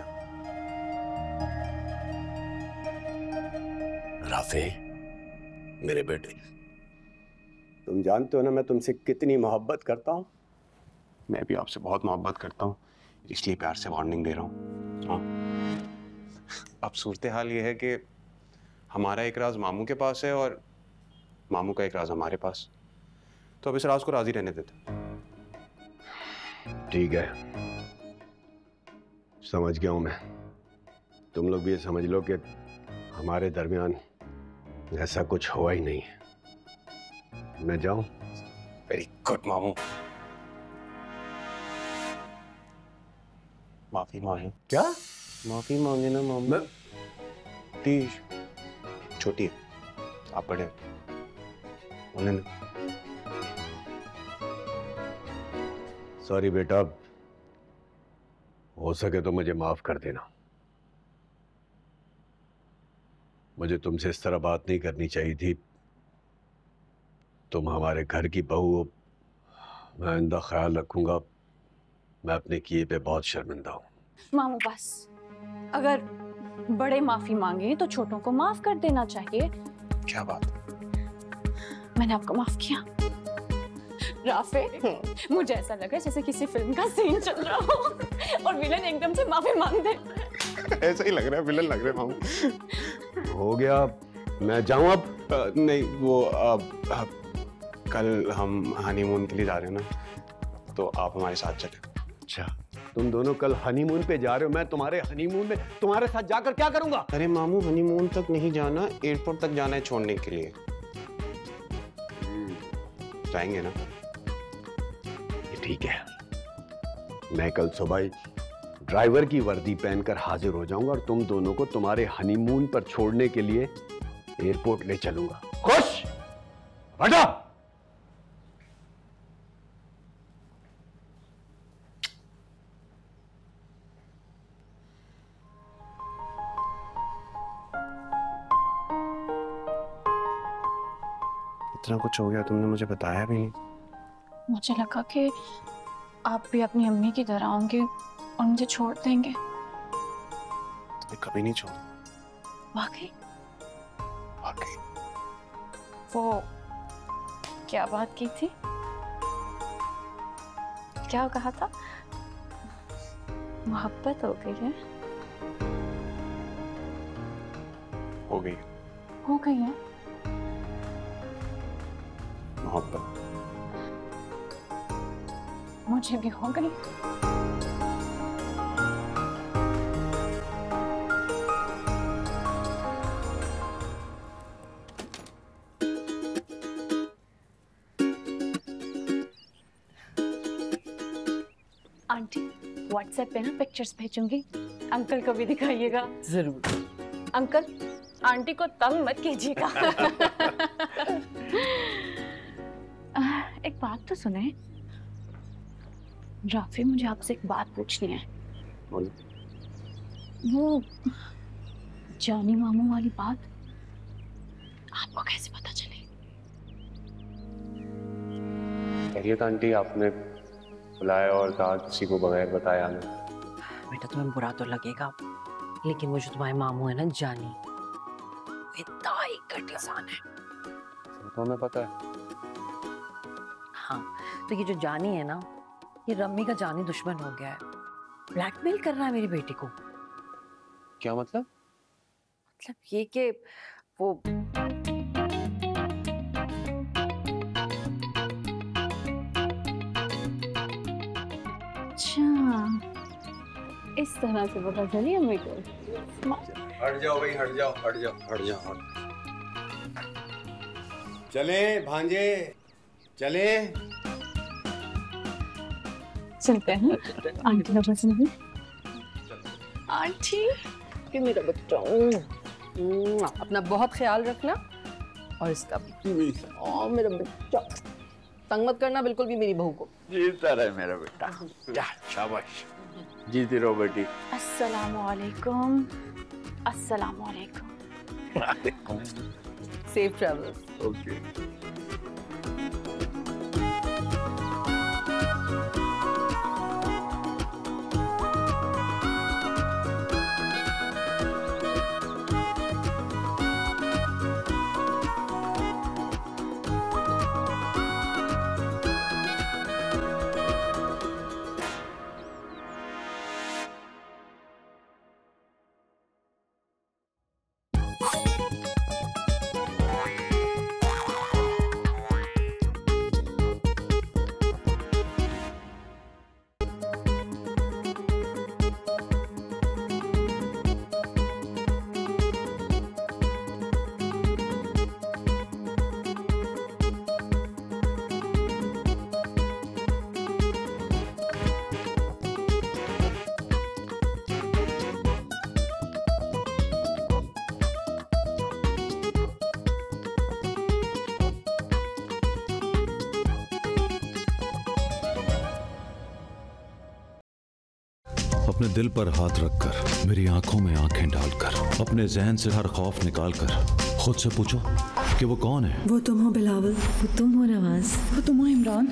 राफे, मेरे बेटे, तुम जानते हो ना मैं तुमसे कितनी मोहब्बत करता हूँ। मैं भी आपसे बहुत मोहब्बत करता हूँ, इसलिए प्यार से वार्निंग दे रहा हूँ। हाँ, अब सूरत हाल ये है कि हमारा एक राज मामू के पास है और मामू का एक राज हमारे पास, तो अब इस राज को राजी रहने देते। ठीक है, समझ गया हूं मैं। तुम लोग भी ये समझ लो कि हमारे दरमियान ऐसा कुछ हुआ ही नहीं है। मैं जाऊं? वेरी गुड मामू। माफी मांगे। क्या? माफी मांगे ना मामू, प्लीज। छोटी है, आप बड़े बोले ना। सॉरी बेटा, हो सके तो मुझे माफ कर देना। मुझे तुमसे इस तरह बात नहीं करनी चाहिए थी। तुम हमारे घर की बहू हो, मैं आइंदा ख्याल रखूंगा। मैं अपने किए पे बहुत शर्मिंदा हूँ। मामू बस, अगर बड़े माफी मांगे तो छोटों को माफ कर देना चाहिए। क्या बात? मैंने आपको माफ किया। राफे, मुझे ऐसा लगा जैसे किसी फिल्म का सीन चल रहा हो और विलन एकदम से माफी मांग दे। ऐसा ही लग रहा है, विलन लग रहे मामू। हो गया, मैं जाऊं अब? नहीं, वो कल हम हनीमून के लिए जा रहे हैं ना, तो आप हमारे साथ चलें। अच्छा, तुम दोनों कल हनीमून पे जा रहे हो? मैं तुम्हारे हनीमून में तुम्हारे साथ जाकर क्या करूंगा? अरे मामू, हनीमून तक नहीं जाना, एयरपोर्ट तक जाना है छोड़ने के लिए। जाएंगे ना? ठीक है, मैं कल सुबह ही ड्राइवर की वर्दी पहनकर हाजिर हो जाऊंगा और तुम दोनों को तुम्हारे हनीमून पर छोड़ने के लिए एयरपोर्ट ले चलूंगा। खुश? हटो! इतना कुछ हो गया, तुमने मुझे बताया भी नहीं। मुझे लगा कि आप भी अपनी अम्मी की तरह होंगे और मुझे छोड़ देंगे। तुम्हें कभी नहीं छोड़ा। वाकई? वाकई। वो क्या बात की थी? क्या कहा था? मोहब्बत हो गई है? हो गई। हो गई है मोहब्बत। मुझे भी हो गई। आंटी, व्हाट्सएप पे ना पिक्चर्स भेजूंगी, अंकल को भी दिखाइएगा। जरूर। अंकल, आंटी को तंग मत कीजिएगा। एक बात तो सुने राफी, मुझे आपसे एक बात पूछनी है। वो जानी मामू वाली बात आपको कैसे पता चली? खैरियत आंटी, आपने बुलाया और कहा किसी को बगैर बताया हमें। बेटा तुम्हें बुरा तो लगेगा, लेकिन वो जो तुम्हारे मामू है ना जानी, इतना ही घटिया इंसान है। तो हमें पता है। हाँ, तो ये जो जानी है ना, ये रम्मी का जानी दुश्मन हो गया है। ब्लैकमेल कर रहा है मेरी बेटी को। क्या मतलब? मतलब ये कि वो अच्छा, इस तरह से पता चली अम्मी को। हट जाओ भाई, हट जाओ, हट जाओ, हट जाओ, हट। चले भांजे, चले। चलते हैं आंटी का पसंद है। आंटी कि मेरा बच्चा अपना बहुत ख्याल रखना और इसका भी। ओ मेरा बच्चा तंग मत करना बिल्कुल भी मेरी बहू को। जीता रहे मेरा बेटा। जा शाबाश, जीती रहो बेटी। अस्सलामुअलैकुम। अस्सलामुअलैकुम। Safe travels. ओके। अपने दिल पर हाथ रखकर, मेरी आंखों में आंखें डालकर, अपने जहन से हर खौफ निकालकर खुद से पूछो कि वो कौन है। वो तुम हो बिलावल, वो तुम हो नवाज, वो तुम हो इमरान।